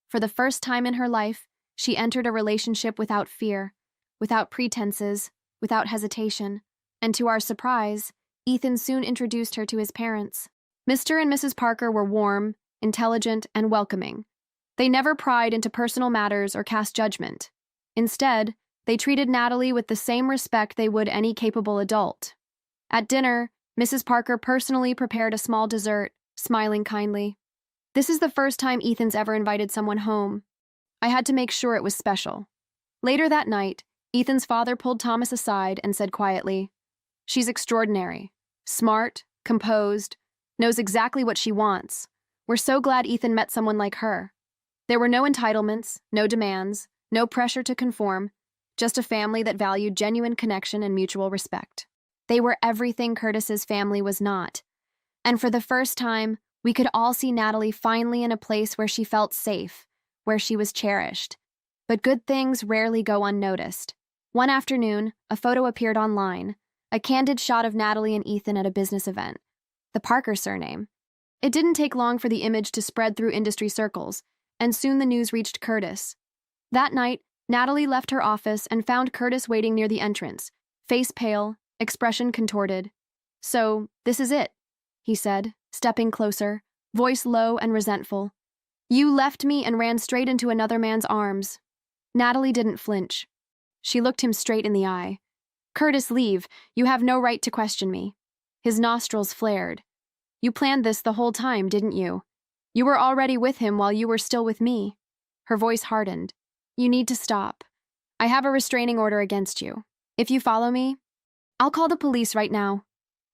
For the first time in her life, she entered a relationship without fear, without pretenses, without hesitation. And to our surprise, Ethan soon introduced her to his parents. Mr. and Mrs. Parker were warm, intelligent, and welcoming. They never pried into personal matters or cast judgment. Instead, they treated Natalie with the same respect they would any capable adult. At dinner, Mrs. Parker personally prepared a small dessert, smiling kindly. "This is the first time Ethan's ever invited someone home. I had to make sure it was special." Later that night, Ethan's father pulled Thomas aside and said quietly, "She's extraordinary, smart, composed, knows exactly what she wants. We're so glad Ethan met someone like her." There were no entitlements, no demands, no pressure to conform, just a family that valued genuine connection and mutual respect. They were everything Curtis's family was not. And for the first time, we could all see Natalie finally in a place where she felt safe, where she was cherished. But good things rarely go unnoticed. One afternoon, a photo appeared online, a candid shot of Natalie and Ethan at a business event. The Parker surname. It didn't take long for the image to spread through industry circles, and soon the news reached Curtis. That night, Natalie left her office and found Curtis waiting near the entrance, face pale, expression contorted. "So, this is it," he said, stepping closer, voice low and resentful. "You left me and ran straight into another man's arms." Natalie didn't flinch. She looked him straight in the eye. "Curtis, leave. You have no right to question me." His nostrils flared. "You planned this the whole time, didn't you? You were already with him while you were still with me." Her voice hardened. "You need to stop. I have a restraining order against you. If you follow me, I'll call the police right now."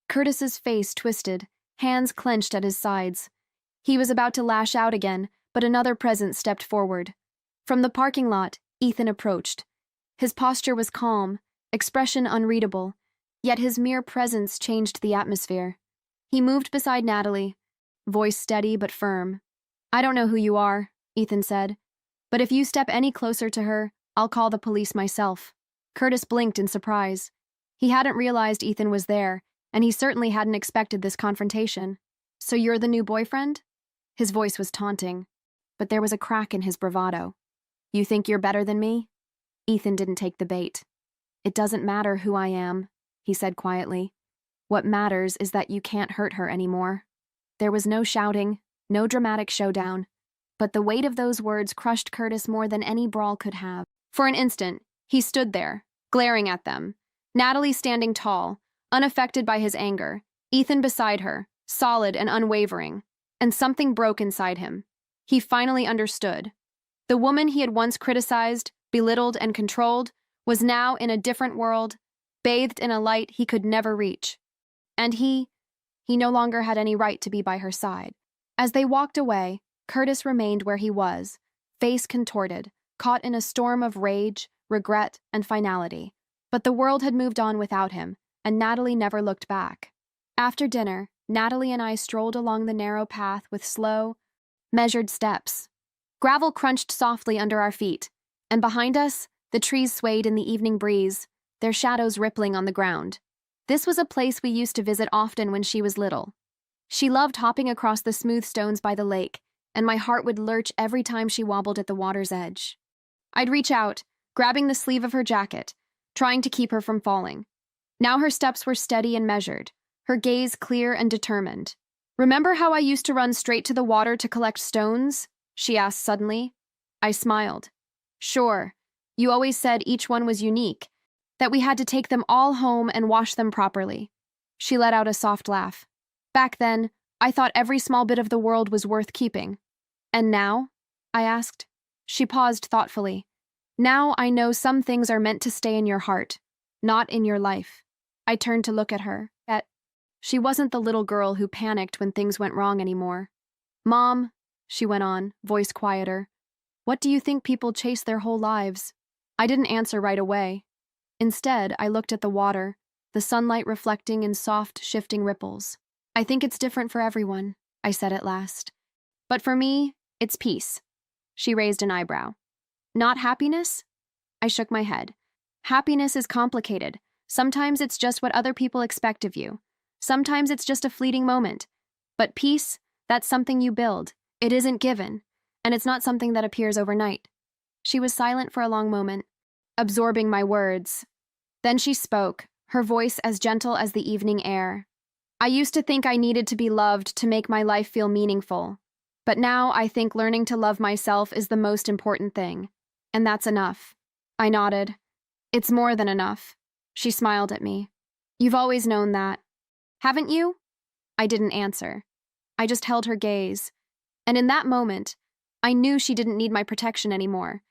Curtis's face twisted, hands clenched at his sides. He was about to lash out again, but another presence stepped forward. From the parking lot, Ethan approached. His posture was calm, expression unreadable, yet his mere presence changed the atmosphere. He moved beside Natalie, voice steady but firm. I don't know who you are, Ethan said, but if you step any closer to her, I'll call the police myself. Curtis blinked in surprise. He hadn't realized Ethan was there, and he certainly hadn't expected this confrontation. So you're the new boyfriend? His voice was taunting, but there was a crack in his bravado. You think you're better than me? Ethan didn't take the bait. It doesn't matter who I am, he said quietly. What matters is that you can't hurt her anymore. There was no shouting, no dramatic showdown, but the weight of those words crushed Curtis more than any brawl could have. For an instant, he stood there, glaring at them. Natalie standing tall, unaffected by his anger, Ethan beside her, solid and unwavering, and something broke inside him. He finally understood. The woman he had once criticized, belittled, and controlled was now in a different world, bathed in a light he could never reach. And he no longer had any right to be by her side. As they walked away, Curtis remained where he was, face contorted, caught in a storm of rage, regret, and finality. But the world had moved on without him, and Natalie never looked back. After dinner, Natalie and I strolled along the narrow path with slow, measured steps. Gravel crunched softly under our feet, and behind us, the trees swayed in the evening breeze, their shadows rippling on the ground. This was a place we used to visit often when she was little. She loved hopping across the smooth stones by the lake, and my heart would lurch every time she wobbled at the water's edge. I'd reach out, grabbing the sleeve of her jacket, trying to keep her from falling. Now her steps were steady and measured, her gaze clear and determined. Remember how I used to run straight to the water to collect stones? She asked suddenly. I smiled. Sure, you always said each one was unique, that we had to take them all home and wash them properly. She let out a soft laugh. Back then, I thought every small bit of the world was worth keeping. And now? I asked. She paused thoughtfully. Now I know some things are meant to stay in your heart, not in your life. I turned to look at her. She wasn't the little girl who panicked when things went wrong anymore. Mom, she went on, voice quieter, what do you think people chase their whole lives? I didn't answer right away. Instead, I looked at the water, the sunlight reflecting in soft, shifting ripples. I think it's different for everyone, I said at last. But for me, it's peace. She raised an eyebrow. Not happiness? I shook my head. Happiness is complicated. Sometimes it's just what other people expect of you. Sometimes it's just a fleeting moment. But peace, that's something you build. It isn't given, and it's not something that appears overnight. She was silent for a long moment, absorbing my words. Then she spoke, her voice as gentle as the evening air. I used to think I needed to be loved to make my life feel meaningful. But now I think learning to love myself is the most important thing. And that's enough. I nodded. It's more than enough. She smiled at me. You've always known that. Haven't you? I didn't answer. I just held her gaze. And in that moment, I knew she didn't need my protection anymore.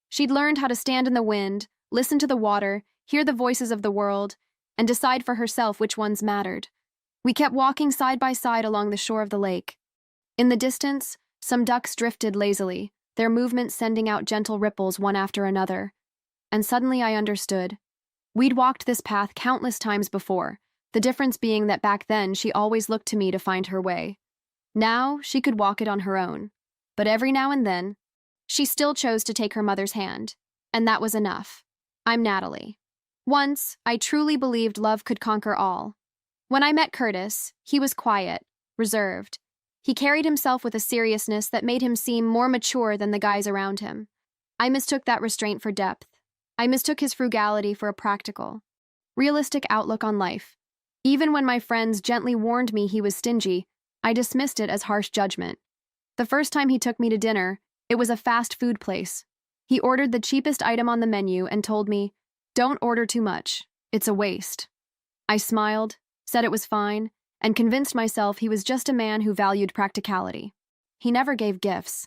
She'd learned how to stand in the wind, listen to the water, hear the voices of the world, and decide for herself which ones mattered. We kept walking side by side along the shore of the lake. In the distance, some ducks drifted lazily, their movements sending out gentle ripples one after another. And suddenly I understood. We'd walked this path countless times before, the difference being that back then she always looked to me to find her way. Now she could walk it on her own. But every now and then, she still chose to take her mother's hand. And that was enough. I'm Natalie. Once, I truly believed love could conquer all. When I met Curtis, he was quiet, reserved. He carried himself with a seriousness that made him seem more mature than the guys around him. I mistook that restraint for depth. I mistook his frugality for a practical, realistic outlook on life. Even when my friends gently warned me he was stingy, I dismissed it as harsh judgment. The first time he took me to dinner, it was a fast food place. He ordered the cheapest item on the menu and told me, "Don't order too much. It's a waste." I smiled, said it was fine, and convinced myself he was just a man who valued practicality. He never gave gifts.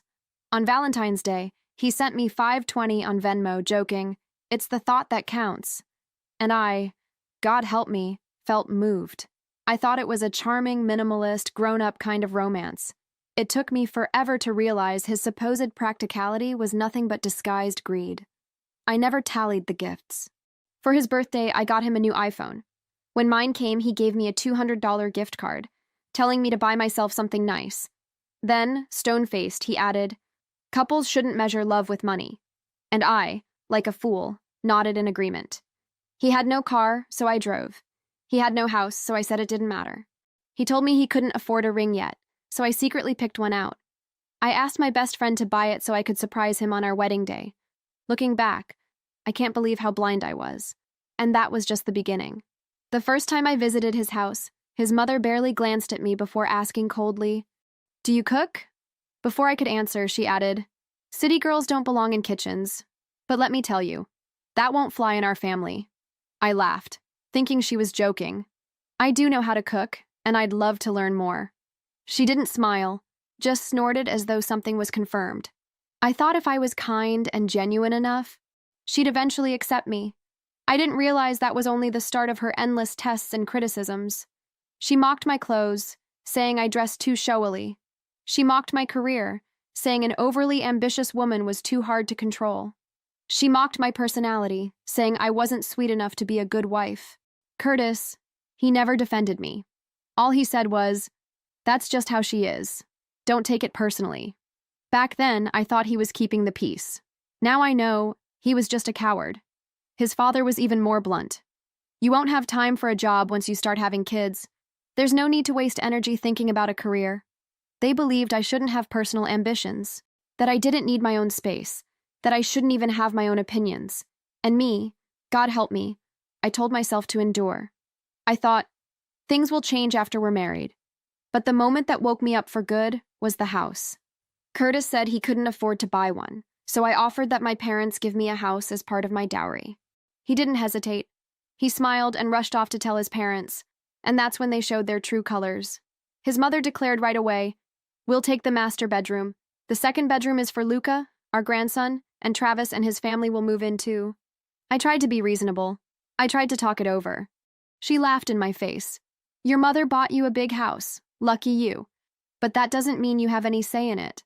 On Valentine's Day, he sent me $5.20 on Venmo, joking, "It's the thought that counts." And I, God help me, felt moved. I thought it was a charming, minimalist, grown-up kind of romance. It took me forever to realize his supposed practicality was nothing but disguised greed. I never tallied the gifts. For his birthday, I got him a new iPhone. When mine came, he gave me a $200 gift card, telling me to buy myself something nice. Then, stone-faced, he added, "Couples shouldn't measure love with money." And I, like a fool, nodded in agreement. He had no car, so I drove. He had no house, so I said it didn't matter. He told me he couldn't afford a ring yet, so I secretly picked one out. I asked my best friend to buy it so I could surprise him on our wedding day. Looking back, I can't believe how blind I was. And that was just the beginning. The first time I visited his house, his mother barely glanced at me before asking coldly, "Do you cook?" Before I could answer, she added, "City girls don't belong in kitchens. But let me tell you, that won't fly in our family." I laughed, thinking she was joking. I do know how to cook, and I'd love to learn more. She didn't smile, just snorted as though something was confirmed. I thought if I was kind and genuine enough, she'd eventually accept me. I didn't realize that was only the start of her endless tests and criticisms. She mocked my clothes, saying I dressed too showily. She mocked my career, saying an overly ambitious woman was too hard to control. She mocked my personality, saying I wasn't sweet enough to be a good wife. Curtis, he never defended me. All he said was, "That's just how she is. Don't take it personally." Back then, I thought he was keeping the peace. Now I know he was just a coward. His father was even more blunt. "You won't have time for a job once you start having kids. There's no need to waste energy thinking about a career." They believed I shouldn't have personal ambitions, that I didn't need my own space, that I shouldn't even have my own opinions. And me, God help me, I told myself to endure. I thought, things will change after we're married. But the moment that woke me up for good was the house. Curtis said he couldn't afford to buy one, so I offered that my parents give me a house as part of my dowry. He didn't hesitate. He smiled and rushed off to tell his parents, and that's when they showed their true colors. His mother declared right away, "We'll take the master bedroom. The second bedroom is for Luca, our grandson, and Travis and his family will move in too." I tried to be reasonable. I tried to talk it over. She laughed in my face. "Your mother bought you a big house. Lucky you. But that doesn't mean you have any say in it."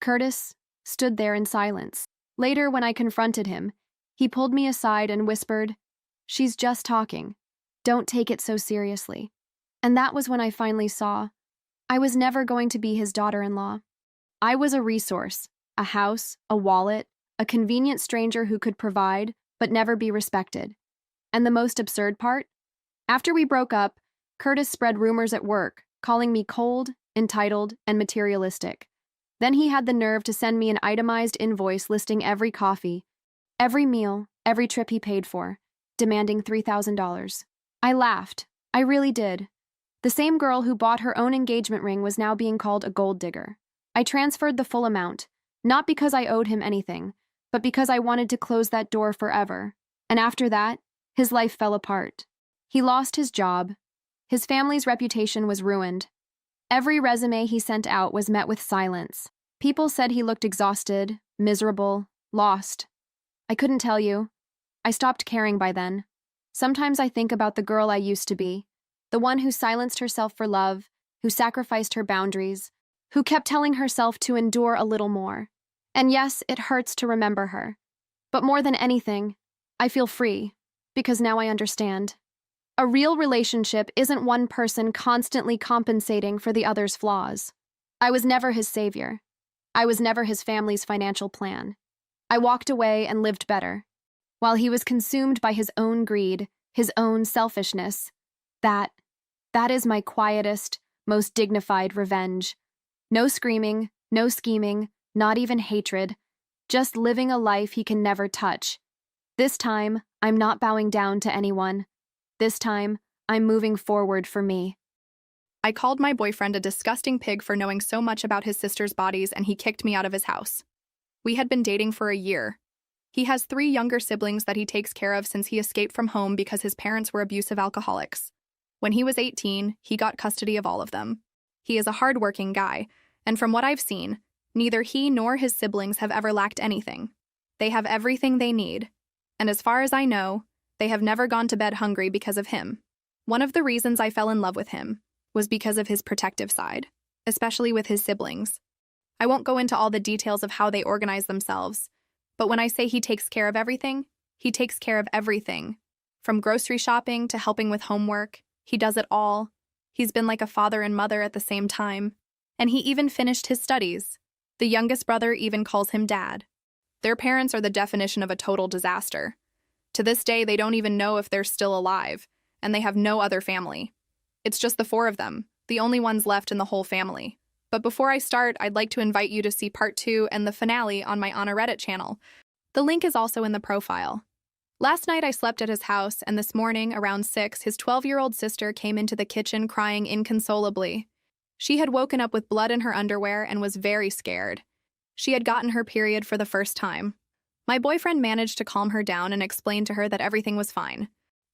Curtis stood there in silence. Later, when I confronted him, he pulled me aside and whispered, "She's just talking. Don't take it so seriously." And that was when I finally saw I was never going to be his daughter-in-law. I was a resource, a house, a wallet, a convenient stranger who could provide, but never be respected. And the most absurd part? After we broke up, Curtis spread rumors at work, calling me cold, entitled, and materialistic. Then he had the nerve to send me an itemized invoice listing every coffee, every meal, every trip he paid for, demanding $3,000. I laughed. I really did. The same girl who bought her own engagement ring was now being called a gold digger. I transferred the full amount, not because I owed him anything, but because I wanted to close that door forever. And after that, his life fell apart. He lost his job. His family's reputation was ruined. Every resume he sent out was met with silence. People said he looked exhausted, miserable, lost. I couldn't tell you. I stopped caring by then. Sometimes I think about the girl I used to be, the one who silenced herself for love, who sacrificed her boundaries, who kept telling herself to endure a little more. And yes, it hurts to remember her. But more than anything, I feel free, because now I understand. A real relationship isn't one person constantly compensating for the other's flaws. I was never his savior. I was never his family's financial plan. I walked away and lived better, while he was consumed by his own greed, his own selfishness. That is my quietest, most dignified revenge. No screaming, no scheming, not even hatred, just living a life he can never touch. This time, I'm not bowing down to anyone. This time, I'm moving forward for me. I called my boyfriend a disgusting pig for knowing so much about his sister's bodies, and he kicked me out of his house. We had been dating for a year. He has 3 younger siblings that he takes care of since he escaped from home because his parents were abusive alcoholics. When he was 18, he got custody of all of them. He is a hard-working guy, and from what I've seen, neither he nor his siblings have ever lacked anything. They have everything they need, and as far as I know, they have never gone to bed hungry because of him. One of the reasons I fell in love with him was because of his protective side, especially with his siblings. I won't go into all the details of how they organize themselves, but when I say he takes care of everything, he takes care of everything. From grocery shopping to helping with homework, he does it all. He's been like a father and mother at the same time. And he even finished his studies. The youngest brother even calls him dad. Their parents are the definition of a total disaster. To this day, they don't even know if they're still alive, and they have no other family. It's just the four of them, the only ones left in the whole family. But before I start, I'd like to invite you to see part 2 and the finale on my Anna Reddit channel. The link is also in the profile. Last night I slept at his house, and this morning, around 6, his 12-year-old sister came into the kitchen crying inconsolably. She had woken up with blood in her underwear and was very scared. She had gotten her period for the first time. My boyfriend managed to calm her down and explain to her that everything was fine,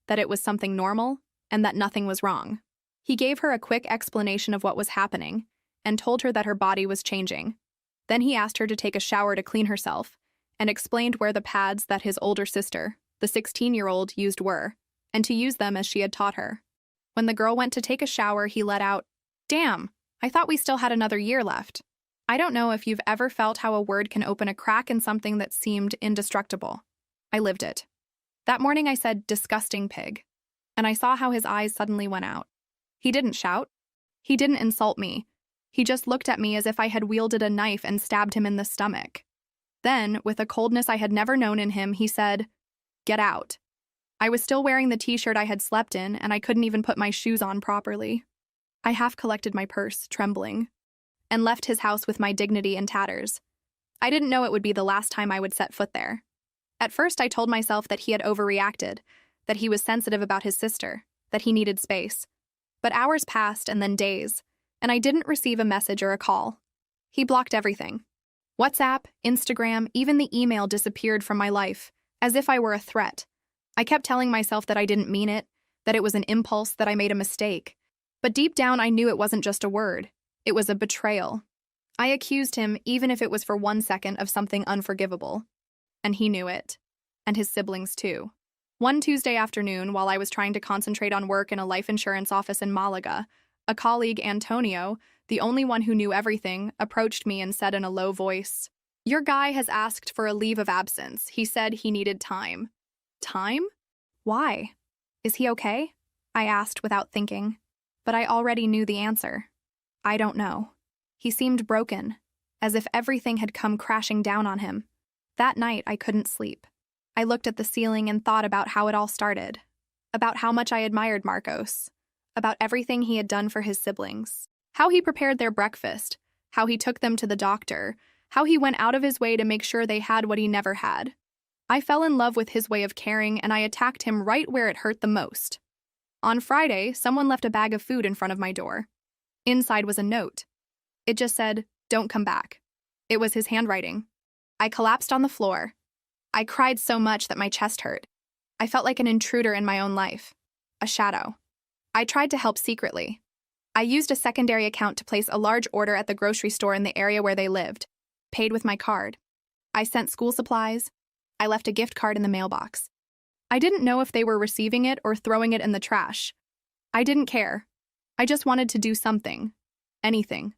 that it was something normal, and that nothing was wrong. He gave her a quick explanation of what was happening and told her that her body was changing. Then he asked her to take a shower to clean herself and explained where the pads that his older sister, the 16-year-old, used were, and to use them as she had taught her. When the girl went to take a shower, he let out, "Damn, I thought we still had another year left." I don't know if you've ever felt how a word can open a crack in something that seemed indestructible. I lived it. That morning I said, "Disgusting pig," and I saw how his eyes suddenly went out. He didn't shout. He didn't insult me. He just looked at me as if I had wielded a knife and stabbed him in the stomach. Then, with a coldness I had never known in him, he said, "Get out." I was still wearing the t-shirt I had slept in, and I couldn't even put my shoes on properly. I half collected my purse, trembling, and left his house with my dignity in tatters. I didn't know it would be the last time I would set foot there. At first, I told myself that he had overreacted, that he was sensitive about his sister, that he needed space. But hours passed and then days, and I didn't receive a message or a call. He blocked everything. WhatsApp, Instagram, even the email disappeared from my life, as if I were a threat. I kept telling myself that I didn't mean it, that it was an impulse, that I made a mistake. But deep down, I knew it wasn't just a word. It was a betrayal. I accused him, even if it was for 1 second, of something unforgivable. And he knew it. And his siblings, too. One Tuesday afternoon, while I was trying to concentrate on work in a life insurance office in Malaga, a colleague, Antonio, the only one who knew everything, approached me and said in a low voice, "Your guy has asked for a leave of absence. He said he needed time." Time? Why? Is he okay? I asked without thinking. But I already knew the answer. I don't know. He seemed broken, as if everything had come crashing down on him. That night, I couldn't sleep. I looked at the ceiling and thought about how it all started, about how much I admired Marcos, about everything he had done for his siblings, how he prepared their breakfast, how he took them to the doctor, how he went out of his way to make sure they had what he never had. I fell in love with his way of caring, and I attacked him right where it hurt the most. On Friday, someone left a bag of food in front of my door. Inside was a note. It just said, "Don't come back." It was his handwriting. I collapsed on the floor. I cried so much that my chest hurt. I felt like an intruder in my own life, a shadow. I tried to help secretly. I used a secondary account to place a large order at the grocery store in the area where they lived, paid with my card. I sent school supplies. I left a gift card in the mailbox. I didn't know if they were receiving it or throwing it in the trash. I didn't care. I just wanted to do something. Anything.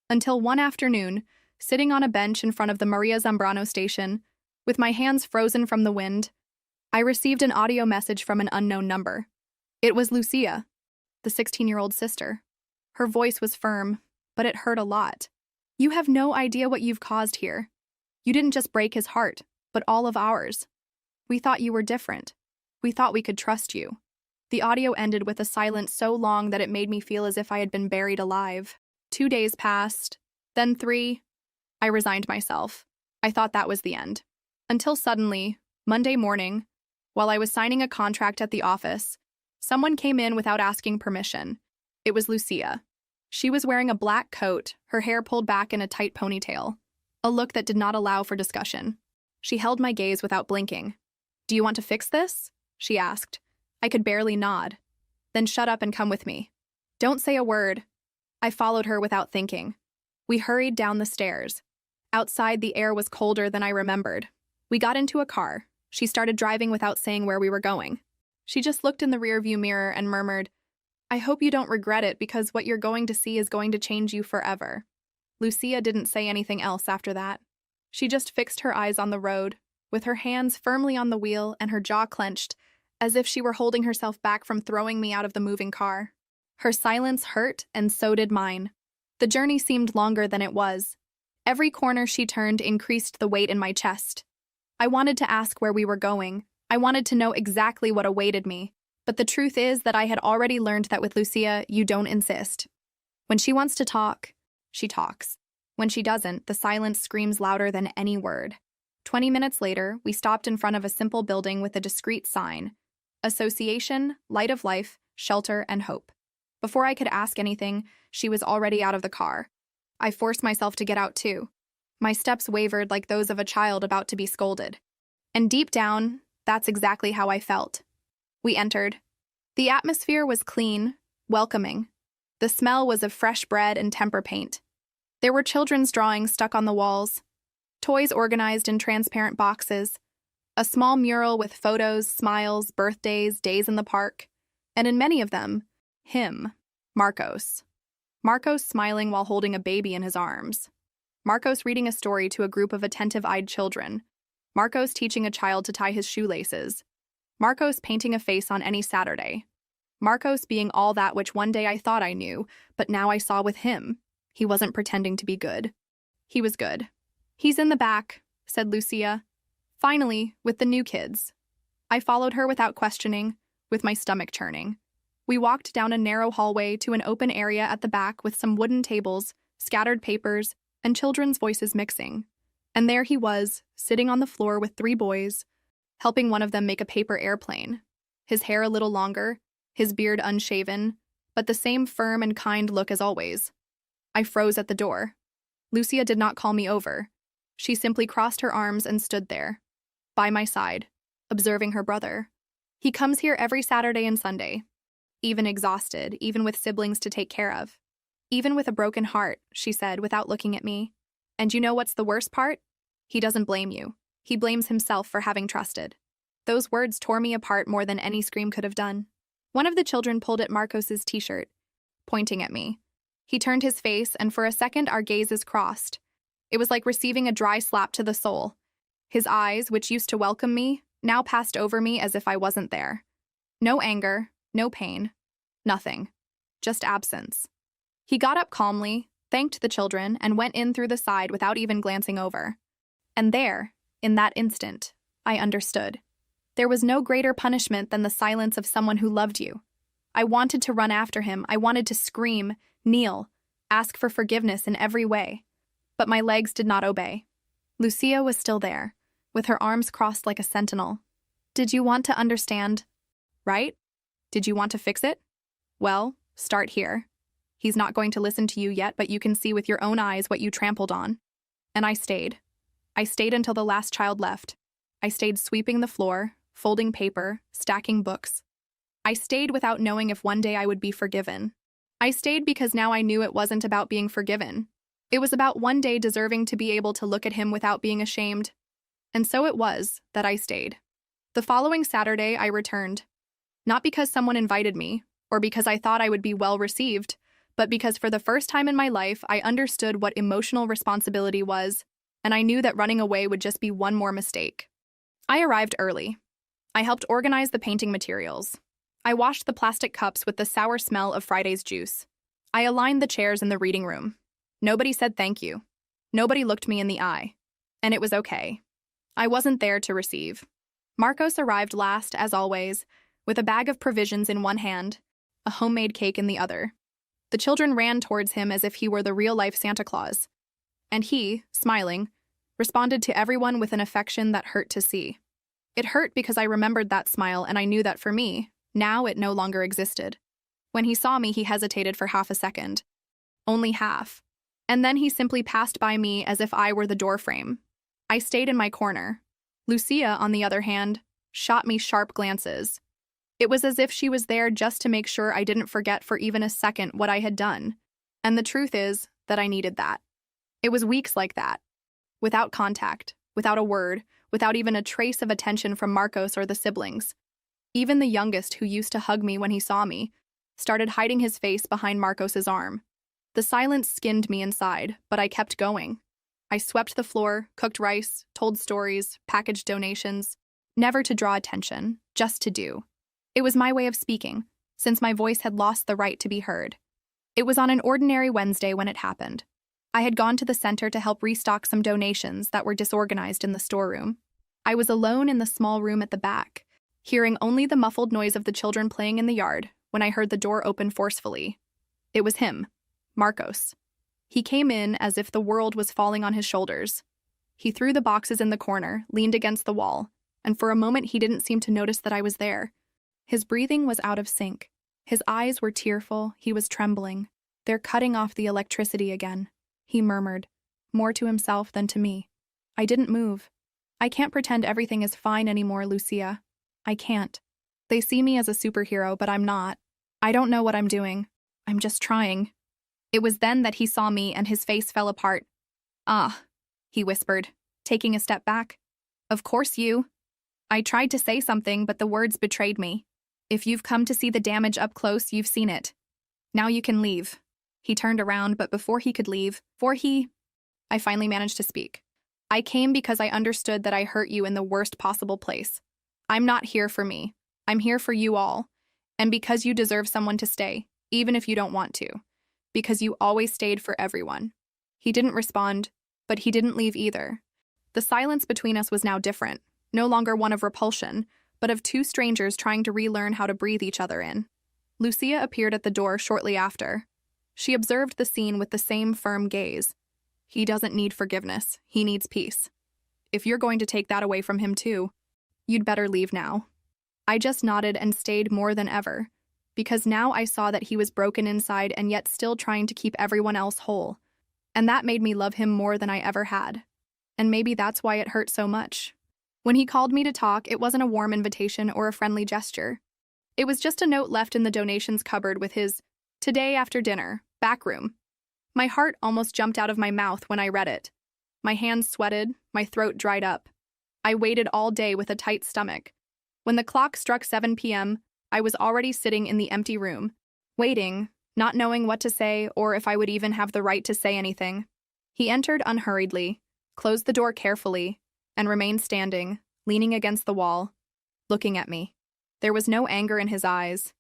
Until one afternoon, sitting on a bench in front of the Maria Zambrano station, with my hands frozen from the wind, I received an audio message from an unknown number. It was Lucia, the 16-year-old sister. Her voice was firm, but it hurt a lot. "You have no idea what you've caused here. You didn't just break his heart, but all of ours. We thought you were different. We thought we could trust you." The audio ended with a silence so long that it made me feel as if I had been buried alive. 2 days passed, then 3. I resigned myself. I thought that was the end. Until suddenly, Monday morning, while I was signing a contract at the office, someone came in without asking permission. It was Lucia. She was wearing a black coat, her hair pulled back in a tight ponytail, a look that did not allow for discussion. She held my gaze without blinking. "Do you want to fix this?" she asked. I could barely nod. "Then shut up and come with me." "Don't say a word." I followed her without thinking. We hurried down the stairs. Outside, the air was colder than I remembered. We got into a car. She started driving without saying where we were going. She just looked in the rearview mirror and murmured, "I hope you don't regret it, because what you're going to see is going to change you forever." Lucia didn't say anything else after that. She just fixed her eyes on the road, with her hands firmly on the wheel and her jaw clenched, as if she were holding herself back from throwing me out of the moving car. Her silence hurt, and so did mine. The journey seemed longer than it was. Every corner she turned increased the weight in my chest. I wanted to ask where we were going. I wanted to know exactly what awaited me. But the truth is that I had already learned that with Lucia, you don't insist. When she wants to talk, she talks. When she doesn't, the silence screams louder than any word. 20 minutes later, we stopped in front of a simple building with a discreet sign: Association, Light of Life, Shelter, and Hope. Before I could ask anything, she was already out of the car. I forced myself to get out too. My steps wavered like those of a child about to be scolded. And deep down, that's exactly how I felt. We entered. The atmosphere was clean, welcoming. The smell was of fresh bread and tempera paint. There were children's drawings stuck on the walls, toys organized in transparent boxes, a small mural with photos, smiles, birthdays, days in the park, and in many of them, him, Marcos. Marcos smiling while holding a baby in his arms. Marcos reading a story to a group of attentive-eyed children. Marcos teaching a child to tie his shoelaces. Marcos painting a face on any Saturday. Marcos being all that which one day I thought I knew, but now I saw with him. He wasn't pretending to be good. He was good. "He's in the back," said Lucia. Finally, with the new kids. I followed her without questioning, with my stomach churning. We walked down a narrow hallway to an open area at the back with some wooden tables, scattered papers, and children's voices mixing. And there he was, sitting on the floor with 3 boys, helping one of them make a paper airplane. His hair a little longer, his beard unshaven, but the same firm and kind look as always. I froze at the door. Lucia did not call me over. She simply crossed her arms and stood there, by my side, observing her brother. "He comes here every Saturday and Sunday. Even exhausted, even with siblings to take care of. Even with a broken heart," she said without looking at me. "And you know what's the worst part? He doesn't blame you. He blames himself for having trusted." Those words tore me apart more than any scream could have done. One of the children pulled at Marcos's t-shirt, pointing at me. He turned his face, and for a second our gazes crossed. It was like receiving a dry slap to the soul. His eyes, which used to welcome me, now passed over me as if I wasn't there. No anger, no pain, nothing. Just absence. He got up calmly, thanked the children, and went in through the side without even glancing over. And there, in that instant, I understood. There was no greater punishment than the silence of someone who loved you. I wanted to run after him. I wanted to scream, kneel, ask for forgiveness in every way. But my legs did not obey. Lucia was still there, with her arms crossed like a sentinel. "Did you want to understand? Right? Did you want to fix it? Well, start here. He's not going to listen to you yet, but you can see with your own eyes what you trampled on." And I stayed. I stayed until the last child left. I stayed sweeping the floor, folding paper, stacking books. I stayed without knowing if one day I would be forgiven. I stayed because now I knew it wasn't about being forgiven. It was about one day deserving to be able to look at him without being ashamed. And so it was that I stayed. The following Saturday, I returned. Not because someone invited me, or because I thought I would be well received, but because for the first time in my life, I understood what emotional responsibility was, and I knew that running away would just be one more mistake. I arrived early. I helped organize the painting materials. I washed the plastic cups with the sour smell of Friday's juice. I aligned the chairs in the reading room. Nobody said thank you. Nobody looked me in the eye. And it was okay. I wasn't there to receive. Marcos arrived last, as always, with a bag of provisions in one hand, a homemade cake in the other. The children ran towards him as if he were the real-life Santa Claus. And he, smiling, responded to everyone with an affection that hurt to see. It hurt because I remembered that smile, and I knew that for me, now it no longer existed. When he saw me, he hesitated for half a second. Only half. And then he simply passed by me as if I were the doorframe. I stayed in my corner. Lucia, on the other hand, shot me sharp glances. It was as if she was there just to make sure I didn't forget for even a second what I had done. And the truth is that I needed that. It was weeks like that. Without contact, without a word, without even a trace of attention from Marcos or the siblings. Even the youngest, who used to hug me when he saw me, started hiding his face behind Marcos's arm. The silence skinned me inside, but I kept going. I swept the floor, cooked rice, told stories, packaged donations, never to draw attention, just to do. It was my way of speaking, since my voice had lost the right to be heard. It was on an ordinary Wednesday when it happened. I had gone to the center to help restock some donations that were disorganized in the storeroom. I was alone in the small room at the back, hearing only the muffled noise of the children playing in the yard when I heard the door open forcefully. It was him, Marcos. He came in as if the world was falling on his shoulders. He threw the boxes in the corner, leaned against the wall, and for a moment he didn't seem to notice that I was there. His breathing was out of sync. His eyes were tearful, he was trembling. "They're cutting off the electricity again," he murmured, more to himself than to me. I didn't move. I can't pretend everything is fine anymore, Lucia. I can't. They see me as a superhero, but I'm not. I don't know what I'm doing. I'm just trying. It was then that he saw me and his face fell apart. "Ah," he whispered, taking a step back. "Of course you." I tried to say something, but the words betrayed me. "If you've come to see the damage up close, you've seen it. Now you can leave." He turned around, but before he could leave, I finally managed to speak. "I came because I understood that I hurt you in the worst possible place. I'm not here for me. I'm here for you all. And because you deserve someone to stay, even if you don't want to. Because you always stayed for everyone." He didn't respond, but he didn't leave either. The silence between us was now different, no longer one of repulsion, but of two strangers trying to relearn how to breathe each other in. Lucia appeared at the door shortly after. She observed the scene with the same firm gaze. "He doesn't need forgiveness. He needs peace. If you're going to take that away from him too, you'd better leave now." I just nodded and stayed more than ever, because now I saw that he was broken inside and yet still trying to keep everyone else whole. And that made me love him more than I ever had. And maybe that's why it hurt so much. When he called me to talk, it wasn't a warm invitation or a friendly gesture. It was just a note left in the donations cupboard with his "Today after dinner, back room." My heart almost jumped out of my mouth when I read it. My hands sweated, my throat dried up. I waited all day with a tight stomach. When the clock struck 7 p.m., I was already sitting in the empty room, waiting, not knowing what to say or if I would even have the right to say anything. He entered unhurriedly, closed the door carefully, and remained standing, leaning against the wall, looking at me. There was no anger in his eyes,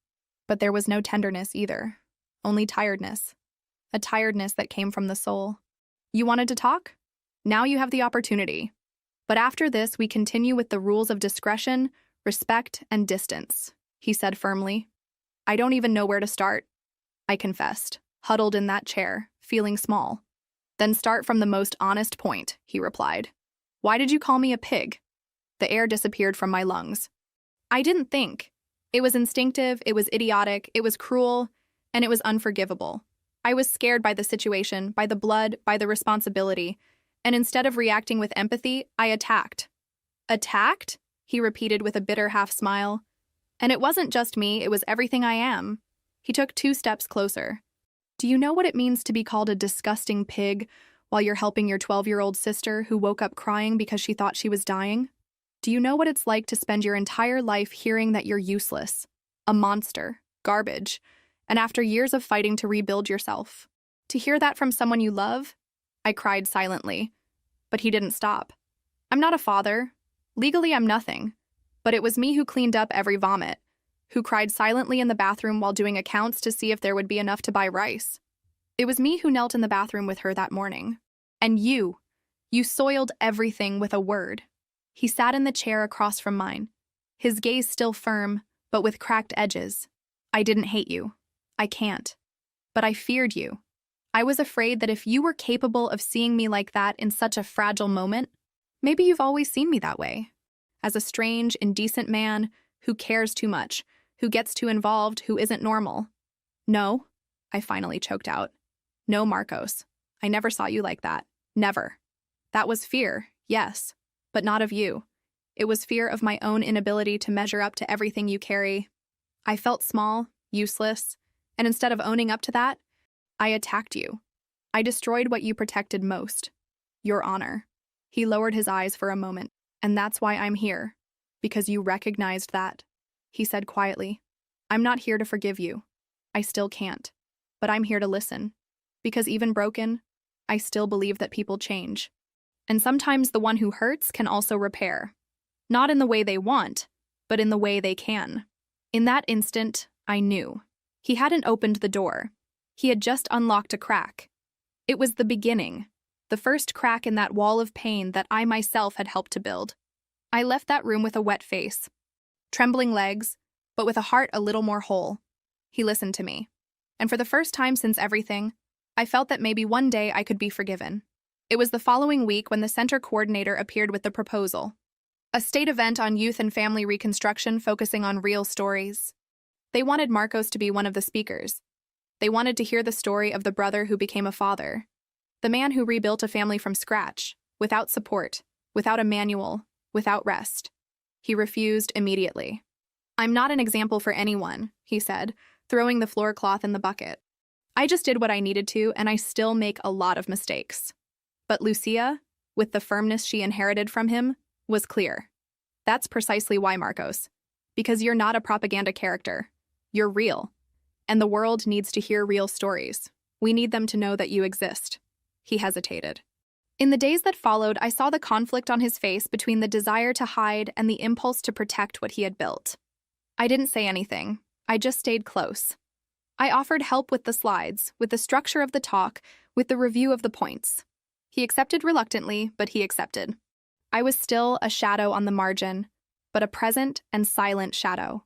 but there was no tenderness either, only tiredness. A tiredness that came from the soul. "You wanted to talk? Now you have the opportunity. But after this, we continue with the rules of discretion, respect, and distance," he said firmly. "I don't even know where to start," I confessed, huddled in that chair, feeling small. "Then start from the most honest point," he replied. "Why did you call me a pig?" The air disappeared from my lungs. I didn't think. It was instinctive, it was idiotic, it was cruel, and it was unforgivable. I was scared by the situation, by the blood, by the responsibility, and instead of reacting with empathy, I attacked. "Attacked?" he repeated with a bitter half-smile. "And it wasn't just me, it was everything I am." He took 2 steps closer. "Do you know what it means to be called a disgusting pig while you're helping your 12-year-old sister who woke up crying because she thought she was dying? Do you know what it's like to spend your entire life hearing that you're useless, a monster, garbage, and after years of fighting to rebuild yourself? To hear that from someone you love?" I cried silently, but he didn't stop. "I'm not a father. Legally, I'm nothing. But it was me who cleaned up every vomit, who cried silently in the bathroom while doing accounts to see if there would be enough to buy rice. It was me who knelt in the bathroom with her that morning. And you soiled everything with a word." He sat in the chair across from mine, his gaze still firm, but with cracked edges. "I didn't hate you. I can't. But I feared you. I was afraid that if you were capable of seeing me like that in such a fragile moment, maybe you've always seen me that way. As a strange, indecent man who cares too much, who gets too involved, who isn't normal. No," I finally choked out. "No, Marcos. I never saw you like that. Never. That was fear, yes, but not of you. It was fear of my own inability to measure up to everything you carry. I felt small, useless, and instead of owning up to that, I attacked you. I destroyed what you protected most, your honor." He lowered his eyes for a moment. "And that's why I'm here, because you recognized that," he said quietly. "I'm not here to forgive you. I still can't. But I'm here to listen, because even broken, I still believe that people change. And sometimes the one who hurts can also repair. Not in the way they want, but in the way they can." In that instant, I knew. He hadn't opened the door. He had just unlocked a crack. It was the beginning, the first crack in that wall of pain that I myself had helped to build. I left that room with a wet face, trembling legs, but with a heart a little more whole. He listened to me. And for the first time since everything, I felt that maybe one day I could be forgiven. It was the following week when the center coordinator appeared with the proposal. A state event on youth and family reconstruction focusing on real stories. They wanted Marcos to be one of the speakers. They wanted to hear the story of the brother who became a father. The man who rebuilt a family from scratch, without support, without a manual, without rest. He refused immediately. "I'm not an example for anyone," he said, throwing the floor cloth in the bucket. "I just did what I needed to, and I still make a lot of mistakes." But Lucia, with the firmness she inherited from him, was clear. "That's precisely why, Marcos. Because you're not a propaganda character. You're real. And the world needs to hear real stories. We need them to know that you exist." He hesitated. In the days that followed, I saw the conflict on his face between the desire to hide and the impulse to protect what he had built. I didn't say anything. I just stayed close. I offered help with the slides, with the structure of the talk, with the review of the points. He accepted reluctantly, but he accepted. I was still a shadow on the margin, but a present and silent shadow.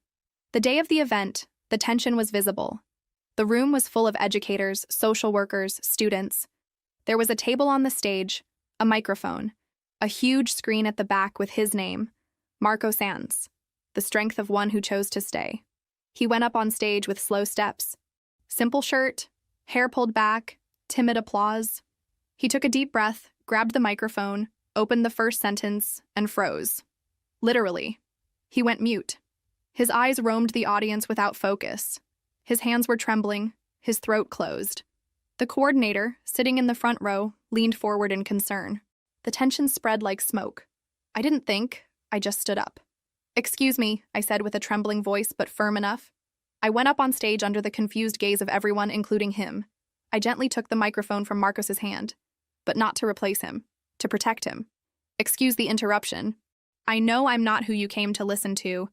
The day of the event, the tension was visible. The room was full of educators, social workers, students. There was a table on the stage, a microphone, a huge screen at the back with his name, Marcos Sanz, the strength of one who chose to stay. He went up on stage with slow steps. Simple shirt, hair pulled back, timid applause. He took a deep breath, grabbed the microphone, opened the first sentence, and froze. Literally. He went mute. His eyes roamed the audience without focus. His hands were trembling, his throat closed. The coordinator, sitting in the front row, leaned forward in concern. The tension spread like smoke. I didn't think, I just stood up. "Excuse me," I said with a trembling voice but firm enough. I went up on stage under the confused gaze of everyone, including him. I gently took the microphone from Marcos's hand, but not to replace him, to protect him. "Excuse the interruption. I know I'm not who you came to listen to,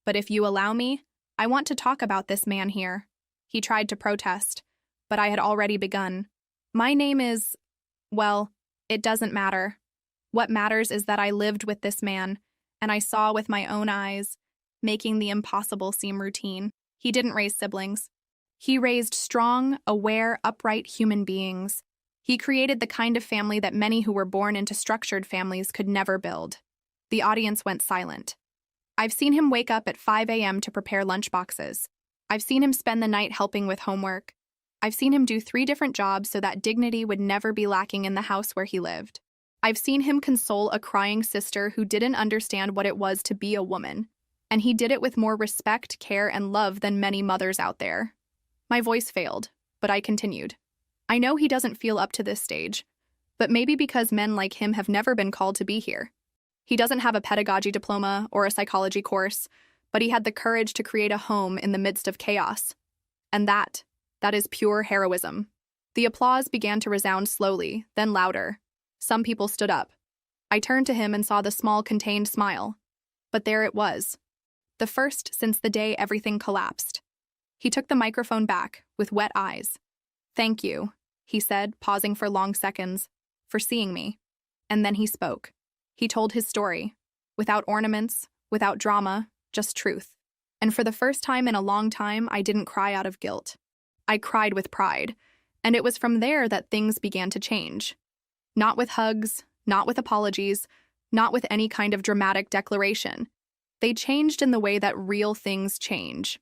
but if you allow me, I want to talk about this man here." He tried to protest, but I had already begun. "My name is, well, it doesn't matter. What matters is that I lived with this man, and I saw with my own eyes, making the impossible seem routine. He didn't raise siblings. He raised strong, aware, upright human beings. He created the kind of family that many who were born into structured families could never build." The audience went silent. "I've seen him wake up at 5 a.m. to prepare lunchboxes. I've seen him spend the night helping with homework. I've seen him do 3 different jobs so that dignity would never be lacking in the house where he lived. I've seen him console a crying sister who didn't understand what it was to be a woman, and he did it with more respect, care, and love than many mothers out there." My voice failed, but I continued. "I know he doesn't feel up to this stage, but maybe because men like him have never been called to be here. He doesn't have a pedagogy diploma or a psychology course, but he had the courage to create a home in the midst of chaos. And that is pure heroism." The applause began to resound slowly, then louder. Some people stood up. I turned to him and saw the small, contained smile. But there it was. The first since the day everything collapsed. He took the microphone back, with wet eyes. "Thank you," he said, pausing for long seconds, "for seeing me." And then he spoke. He told his story, without ornaments, without drama, just truth. And for the first time in a long time, I didn't cry out of guilt. I cried with pride, and it was from there that things began to change. Not with hugs, not with apologies, not with any kind of dramatic declaration. They changed in the way that real things change.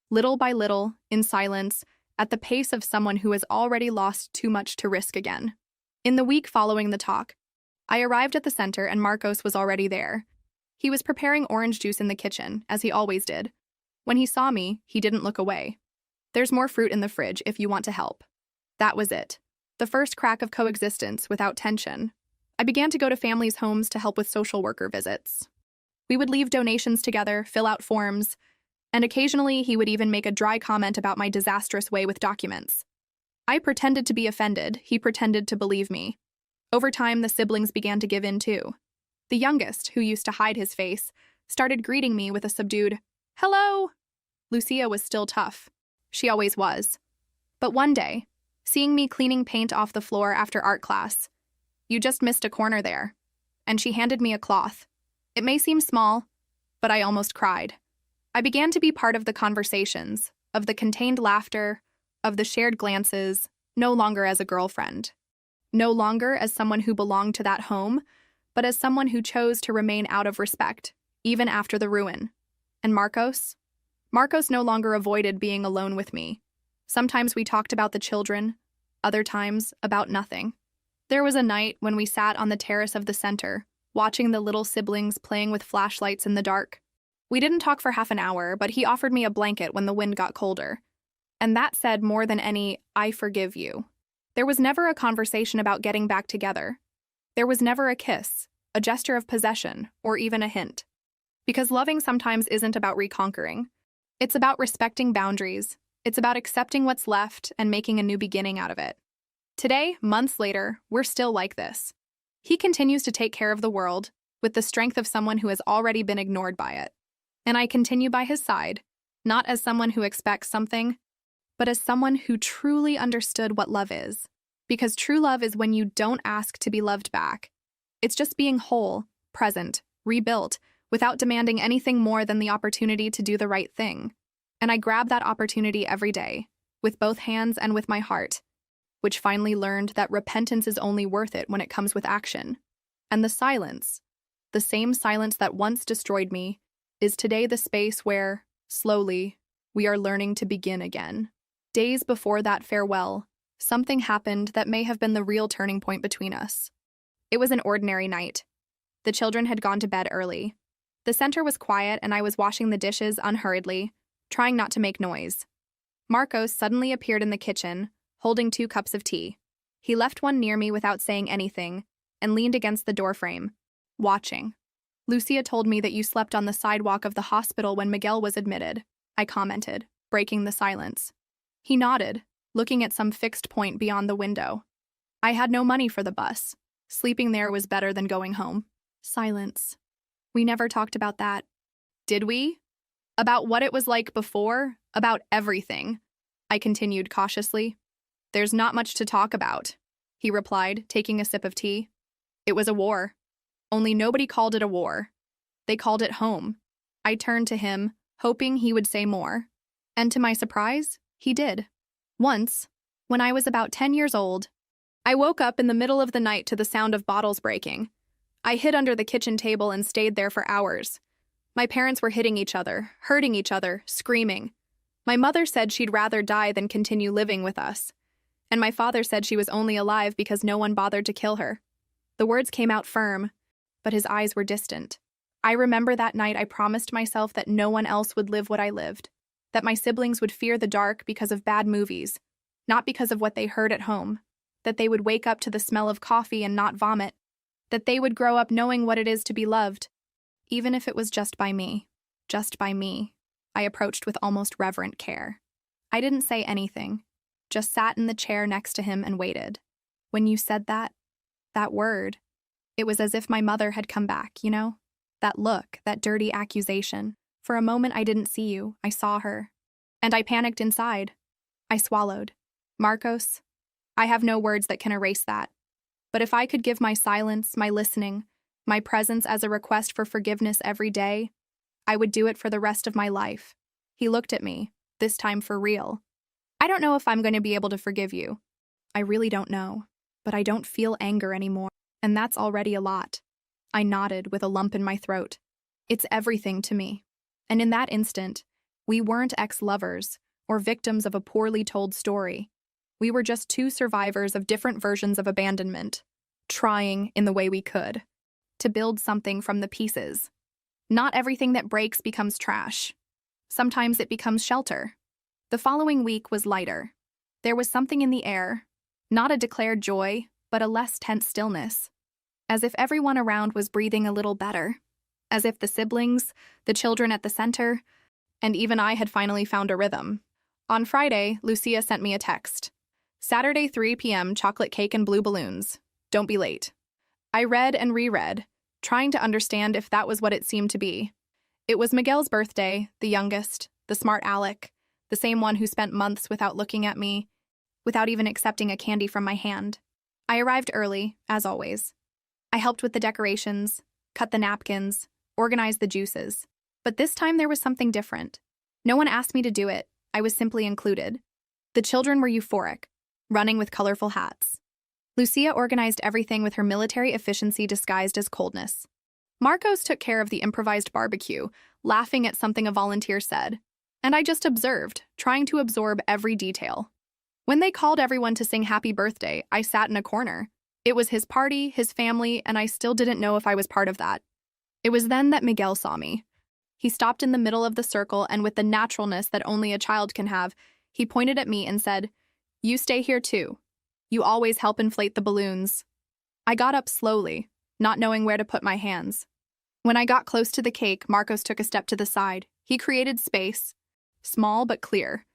Little by little, in silence, at the pace of someone who has already lost too much to risk again. In the week following the talk, I arrived at the center and Marcos was already there. He was preparing orange juice in the kitchen, as he always did. When he saw me, he didn't look away. "There's more fruit in the fridge if you want to help." That was it. The first crack of coexistence without tension. I began to go to families' homes to help with social worker visits. We would leave donations together, fill out forms, and occasionally he would even make a dry comment about my disastrous way with documents. I pretended to be offended, he pretended to believe me. Over time, the siblings began to give in too. The youngest, who used to hide his face, started greeting me with a subdued, "Hello!" Lucia was still tough. She always was. But one day, seeing me cleaning paint off the floor after art class, "You just missed a corner there," and she handed me a cloth. It may seem small, but I almost cried. I began to be part of the conversations, of the contained laughter, of the shared glances, no longer as a girlfriend. No longer as someone who belonged to that home, but as someone who chose to remain out of respect, even after the ruin. And Marcos? Marcos no longer avoided being alone with me. Sometimes we talked about the children, other times about nothing. There was a night when we sat on the terrace of the center, watching the little siblings playing with flashlights in the dark. We didn't talk for half an hour, but he offered me a blanket when the wind got colder. And that said more than any "I forgive you." There was never a conversation about getting back together. There was never a kiss, a gesture of possession, or even a hint. Because loving sometimes isn't about reconquering. It's about respecting boundaries. It's about accepting what's left and making a new beginning out of it. Today, months later, we're still like this. He continues to take care of the world with the strength of someone who has already been ignored by it. And I continue by his side, not as someone who expects something, but as someone who truly understood what love is. Because true love is when you don't ask to be loved back. It's just being whole, present, rebuilt, without demanding anything more than the opportunity to do the right thing. And I grab that opportunity every day, with both hands and with my heart, which finally learned that repentance is only worth it when it comes with action. And the same silence that once destroyed me, is today the space where, slowly, we are learning to begin again. Days before that farewell, something happened that may have been the real turning point between us. It was an ordinary night. The children had gone to bed early. The center was quiet and I was washing the dishes unhurriedly, trying not to make noise. Marcos suddenly appeared in the kitchen, holding 2 cups of tea. He left one near me without saying anything and leaned against the doorframe, watching. "Lucia told me that you slept on the sidewalk of the hospital when Miguel was admitted," I commented, breaking the silence. He nodded, looking at some fixed point beyond the window. "I had no money for the bus. Sleeping there was better than going home." Silence. We never talked about that. Did we? About what it was like before? About everything? I continued cautiously. "There's not much to talk about," he replied, taking a sip of tea. "It was a war. Only nobody called it a war. They called it home." I turned to him, hoping he would say more. And to my surprise, he did. Once, when I was about 10 years old, I woke up in the middle of the night to the sound of bottles breaking. I hid under the kitchen table and stayed there for hours. My parents were hitting each other, hurting each other, screaming. My mother said she'd rather die than continue living with us. And my father said she was only alive because no one bothered to kill her. The words came out firm, but his eyes were distant. I remember that night I promised myself that no one else would live what I lived, that my siblings would fear the dark because of bad movies, not because of what they heard at home, that they would wake up to the smell of coffee and not vomit, that they would grow up knowing what it is to be loved, even if it was just by me. Just by me. I approached with almost reverent care. I didn't say anything, just sat in the chair next to him and waited. When you said that word, it was as if my mother had come back, you know? That look, that dirty accusation. For a moment I didn't see you, I saw her. And I panicked inside. I swallowed. Marcos, I have no words that can erase that. But if I could give my silence, my listening, my presence as a request for forgiveness every day, I would do it for the rest of my life. He looked at me, this time for real. "I don't know if I'm going to be able to forgive you. I really don't know. But I don't feel anger anymore, and that's already a lot." I nodded with a lump in my throat. It's everything to me. And in that instant, we weren't ex-lovers or victims of a poorly told story. We were just 2 survivors of different versions of abandonment, trying, in the way we could, to build something from the pieces. Not everything that breaks becomes trash. Sometimes it becomes shelter. The following week was lighter. There was something in the air, not a declared joy, but a less tense stillness. As if everyone around was breathing a little better. As if the siblings, the children at the center, and even I had finally found a rhythm. On Friday, Lucia sent me a text. "Saturday 3 p.m. chocolate cake and blue balloons. Don't be late." I read and reread, trying to understand if that was what it seemed to be. It was Miguel's birthday, the youngest, the smart Alec, the same one who spent months without looking at me, without even accepting a candy from my hand. I arrived early, as always. I helped with the decorations, cut the napkins, organize the juices. But this time there was something different. No one asked me to do it. I was simply included. The children were euphoric, running with colorful hats. Lucia organized everything with her military efficiency disguised as coldness. Marcos took care of the improvised barbecue, laughing at something a volunteer said. And I just observed, trying to absorb every detail. When they called everyone to sing happy birthday, I sat in a corner. It was his party, his family, and I still didn't know if I was part of that. It was then that Miguel saw me. He stopped in the middle of the circle, and with the naturalness that only a child can have, he pointed at me and said, "You stay here too. You always help inflate the balloons." I got up slowly, not knowing where to put my hands. When I got close to the cake, Marcos took a step to the side. He created space, small but clear.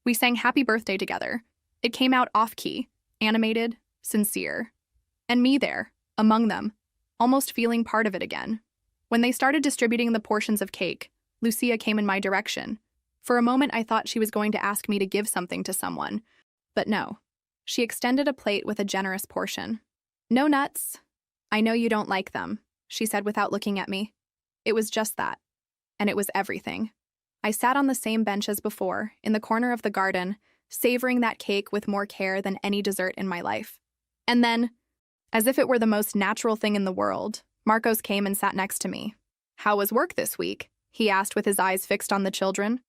We sang happy birthday together. It came out off-key, animated, sincere. And me there, among them, almost feeling part of it again. When they started distributing the portions of cake, Lucia came in my direction. For a moment, I thought she was going to ask me to give something to someone. But no. She extended a plate with a generous portion. "No nuts. I know you don't like them," she said without looking at me. It was just that. And it was everything. I sat on the same bench as before, in the corner of the garden, savoring that cake with more care than any dessert in my life. And then, as if it were the most natural thing in the world, Marcos came and sat next to me. "How was work this week?" he asked with his eyes fixed on the children.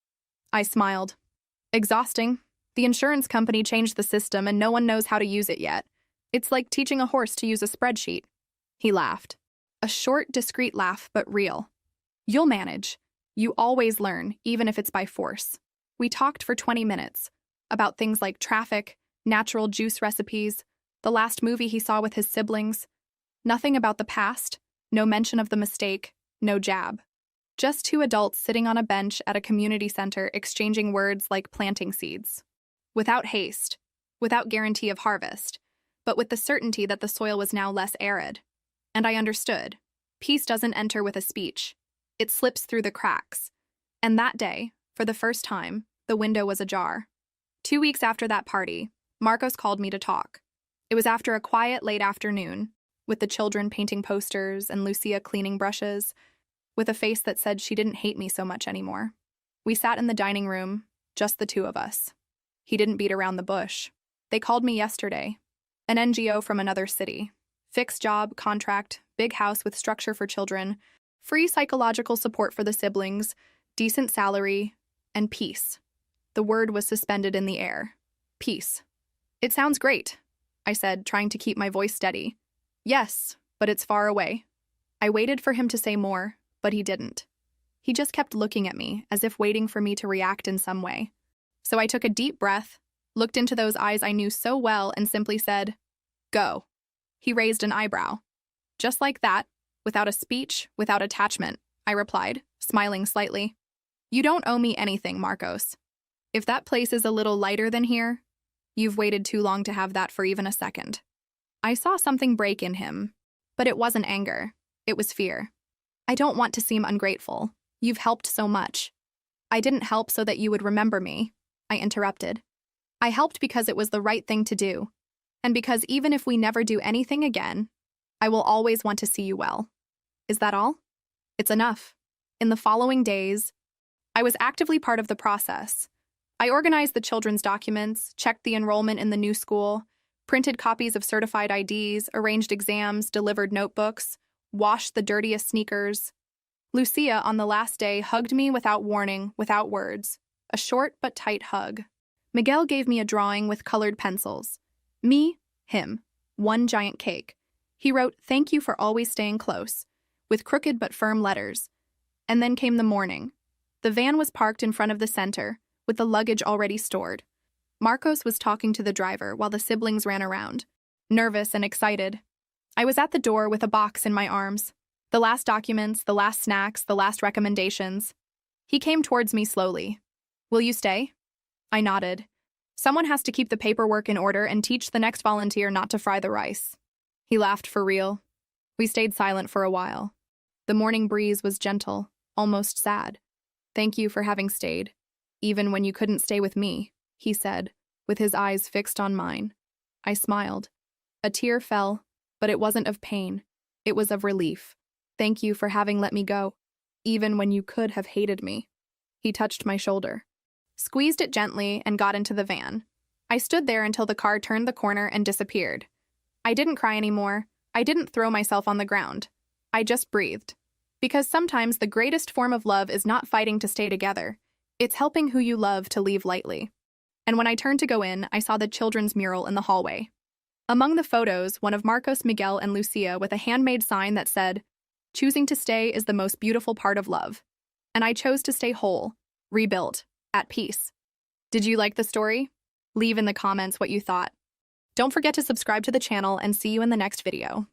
I smiled. "Exhausting. The insurance company changed the system and no one knows how to use it yet. It's like teaching a horse to use a spreadsheet." He laughed. A short, discreet laugh, but real. "You'll manage. You always learn, even if it's by force." We talked for 20 minutes about things like traffic, natural juice recipes, the last movie he saw with his siblings. Nothing about the past, no mention of the mistake, no jab. Just two adults sitting on a bench at a community center exchanging words like planting seeds. Without haste, without guarantee of harvest, but with the certainty that the soil was now less arid. And I understood. Peace doesn't enter with a speech. It slips through the cracks. And that day, for the first time, the window was ajar. 2 weeks after that party, Marcos called me to talk. It was after a quiet late afternoon, with the children painting posters and Lucia cleaning brushes, with a face that said she didn't hate me so much anymore. We sat in the dining room, just the two of us. He didn't beat around the bush. They called me yesterday. An NGO from another city. Fixed job, contract, big house with structure for children, free psychological support for the siblings, decent salary, and peace. The word was suspended in the air. Peace. "It sounds great," I said, trying to keep my voice steady. "Yes, but it's far away." I waited for him to say more, but he didn't. He just kept looking at me, as if waiting for me to react in some way. So I took a deep breath, looked into those eyes I knew so well, and simply said, "Go." He raised an eyebrow. Just like that, without a speech, without attachment, I replied, smiling slightly. "You don't owe me anything, Marcos. If that place is a little lighter than here, you've waited too long to have that for even a second." I saw something break in him, but it wasn't anger. It was fear. "I don't want to seem ungrateful. You've helped so much." "I didn't help so that you would remember me," I interrupted. "I helped because it was the right thing to do, and because even if we never do anything again, I will always want to see you well." Is that all? It's enough. In the following days, I was actively part of the process. I organized the children's documents, checked the enrollment in the new school, printed copies of certified IDs, arranged exams, delivered notebooks, washed the dirtiest sneakers. Lucia, on the last day, hugged me without warning, without words. A short but tight hug. Miguel gave me a drawing with colored pencils. Me, him, one giant cake. He wrote, "Thank you for always staying close," with crooked but firm letters. And then came the morning. The van was parked in front of the center, with the luggage already stored. Marcos was talking to the driver while the siblings ran around, nervous and excited. I was at the door with a box in my arms. The last documents, the last snacks, the last recommendations. He came towards me slowly. "Will you stay?" I nodded. "Someone has to keep the paperwork in order and teach the next volunteer not to fry the rice." He laughed for real. We stayed silent for a while. The morning breeze was gentle, almost sad. "Thank you for having stayed, even when you couldn't stay with me," he said, with his eyes fixed on mine. I smiled. A tear fell, but it wasn't of pain. It was of relief. Thank you for having let me go, even when you could have hated me. He touched my shoulder, squeezed it gently, and got into the van. I stood there until the car turned the corner and disappeared. I didn't cry anymore. I didn't throw myself on the ground. I just breathed. Because sometimes the greatest form of love is not fighting to stay together. It's helping who you love to leave lightly. And when I turned to go in, I saw the children's mural in the hallway. Among the photos, one of Marcos, Miguel, and Lucia with a handmade sign that said, "Choosing to stay is the most beautiful part of love." And I chose to stay whole, rebuilt, at peace. Did you like the story? Leave in the comments what you thought. Don't forget to subscribe to the channel and see you in the next video.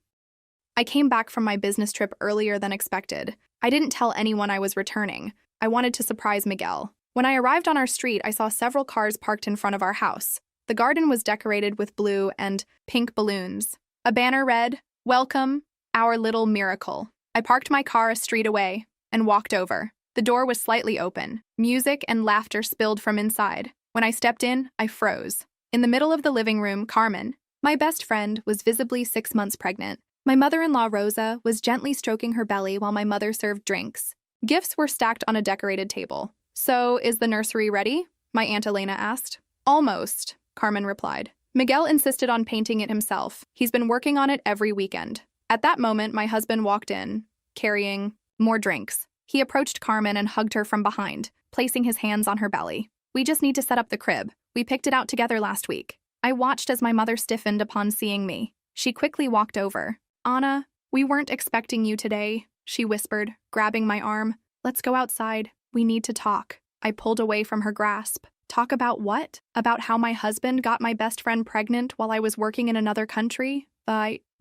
I came back from my business trip earlier than expected. I didn't tell anyone I was returning. I wanted to surprise Miguel. When I arrived on our street, I saw several cars parked in front of our house. The garden was decorated with blue and pink balloons. A banner read, "Welcome, our little miracle." I parked my car a street away and walked over. The door was slightly open. Music and laughter spilled from inside. When I stepped in, I froze. In the middle of the living room, Carmen, my best friend, was visibly 6 months pregnant. My mother-in-law, Rosa, was gently stroking her belly while my mother served drinks. Gifts were stacked on a decorated table. "So, is the nursery ready?" my Aunt Elena asked. "Almost," Carmen replied. Miguel insisted on painting it himself. He's been working on it every weekend. At that moment, my husband walked in, carrying more drinks. He approached Carmen and hugged her from behind, placing his hands on her belly. "We just need to set up the crib. We picked it out together last week." I watched as my mother stiffened upon seeing me. She quickly walked over. "Anna, we weren't expecting you today," she whispered, grabbing my arm. "Let's go outside. We need to talk." I pulled away from her grasp. Talk about what? About how my husband got my best friend pregnant while I was working in another country?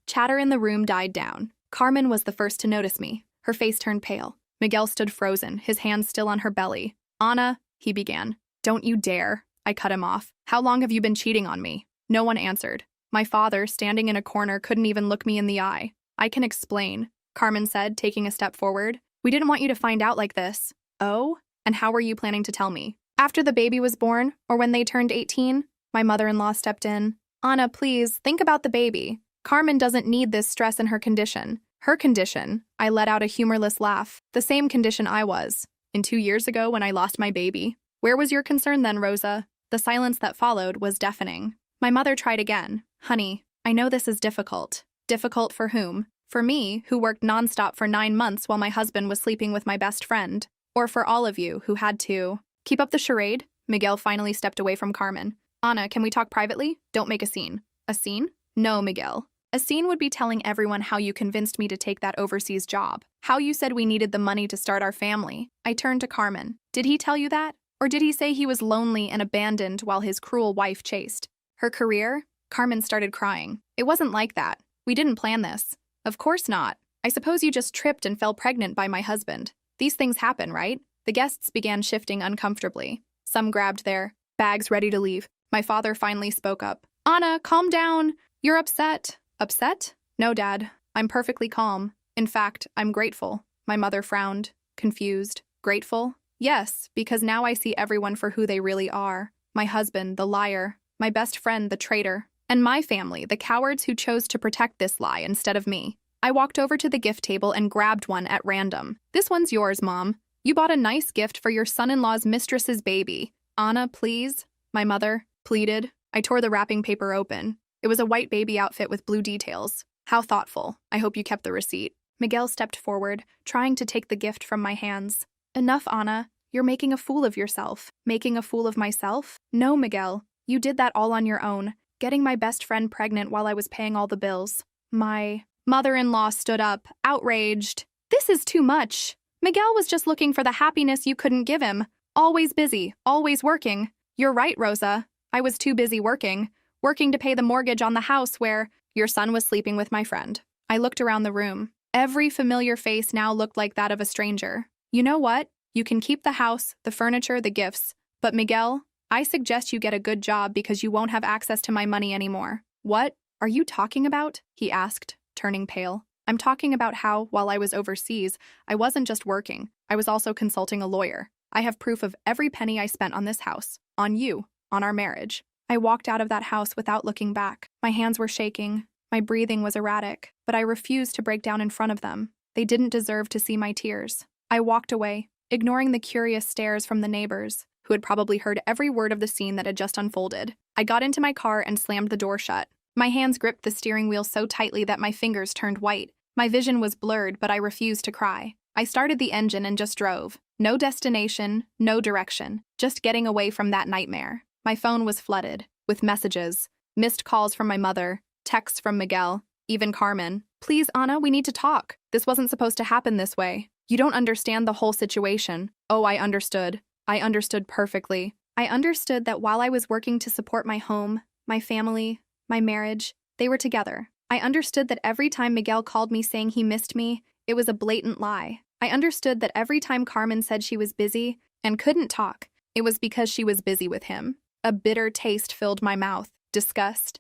Chatter in the room died down. Carmen was the first to notice me. Her face turned pale. Miguel stood frozen, his hands still on her belly. "Anna," he began. "Don't you dare." I cut him off. "How long have you been cheating on me?" No one answered. My father, standing in a corner, couldn't even look me in the eye. "I can explain," Carmen said, taking a step forward. "We didn't want you to find out like this." "Oh? And how were you planning to tell me? After the baby was born, or when they turned 18? My mother-in-law stepped in. "Anna, please, think about the baby. Carmen doesn't need this stress in her condition." "Her condition?" I let out a humorless laugh. "The same condition I was. In 2 years ago when I lost my baby. Where was your concern then, Rosa?" The silence that followed was deafening. My mother tried again. "Honey, I know this is difficult." Difficult for whom? For me, who worked nonstop for 9 months while my husband was sleeping with my best friend? Or for all of you who had to keep up the charade? Miguel finally stepped away from Carmen. "Anna, can we talk privately? Don't make a scene." "A scene?" "No, Miguel. A scene would be telling everyone how you convinced me to take that overseas job. How you said we needed the money to start our family." I turned to Carmen. "Did he tell you that? Or did he say he was lonely and abandoned while his cruel wife chased her career?" Carmen started crying. "It wasn't like that. We didn't plan this." "Of course not. I suppose you just tripped and fell pregnant by my husband. These things happen, right?" The guests began shifting uncomfortably. Some grabbed their bags ready to leave. My father finally spoke up. "Anna, calm down. You're upset." "Upset? No, Dad. I'm perfectly calm. In fact, I'm grateful." My mother frowned, confused. "Grateful?" "Yes, because now I see everyone for who they really are. My husband, the liar. My best friend, the traitor. And my family, the cowards who chose to protect this lie instead of me." I walked over to the gift table and grabbed one at random. "This one's yours, Mom. You bought a nice gift for your son-in-law's mistress's baby." "Anna, please," my mother pleaded. I tore the wrapping paper open. It was a white baby outfit with blue details. "How thoughtful. I hope you kept the receipt." Miguel stepped forward, trying to take the gift from my hands. "Enough, Anna. You're making a fool of yourself." "Making a fool of myself?" "No, Miguel. You did that all on your own, getting my best friend pregnant while I was paying all the bills." My mother-in-law stood up, outraged. "This is too much. Miguel was just looking for the happiness you couldn't give him. Always busy, always working." "You're right, Rosa. I was too busy working to pay the mortgage on the house where your son was sleeping with my friend." I looked around the room. Every familiar face now looked like that of a stranger. "You know what? You can keep the house, the furniture, the gifts. But Miguel, I suggest you get a good job because you won't have access to my money anymore." "What are you talking about?" he asked, turning pale. "I'm talking about how, while I was overseas, I wasn't just working. I was also consulting a lawyer. I have proof of every penny I spent on this house, on you, on our marriage. I walked out of that house without looking back. My hands were shaking. My breathing was erratic, but I refused to break down in front of them. They didn't deserve to see my tears. I walked away, ignoring the curious stares from the neighbors, who had probably heard every word of the scene that had just unfolded. I got into my car and slammed the door shut. My hands gripped the steering wheel so tightly that my fingers turned white. My vision was blurred, but I refused to cry. I started the engine and just drove. No destination, no direction, just getting away from that nightmare. My phone was flooded with messages, missed calls from my mother, texts from Miguel, even Carmen. Please, Ana, we need to talk. This wasn't supposed to happen this way. You don't understand the whole situation. Oh, I understood. I understood perfectly. I understood that while I was working to support my home, my family, my marriage, they were together. I understood that every time Miguel called me saying he missed me, it was a blatant lie. I understood that every time Carmen said she was busy and couldn't talk, it was because she was busy with him. A bitter taste filled my mouth. Disgust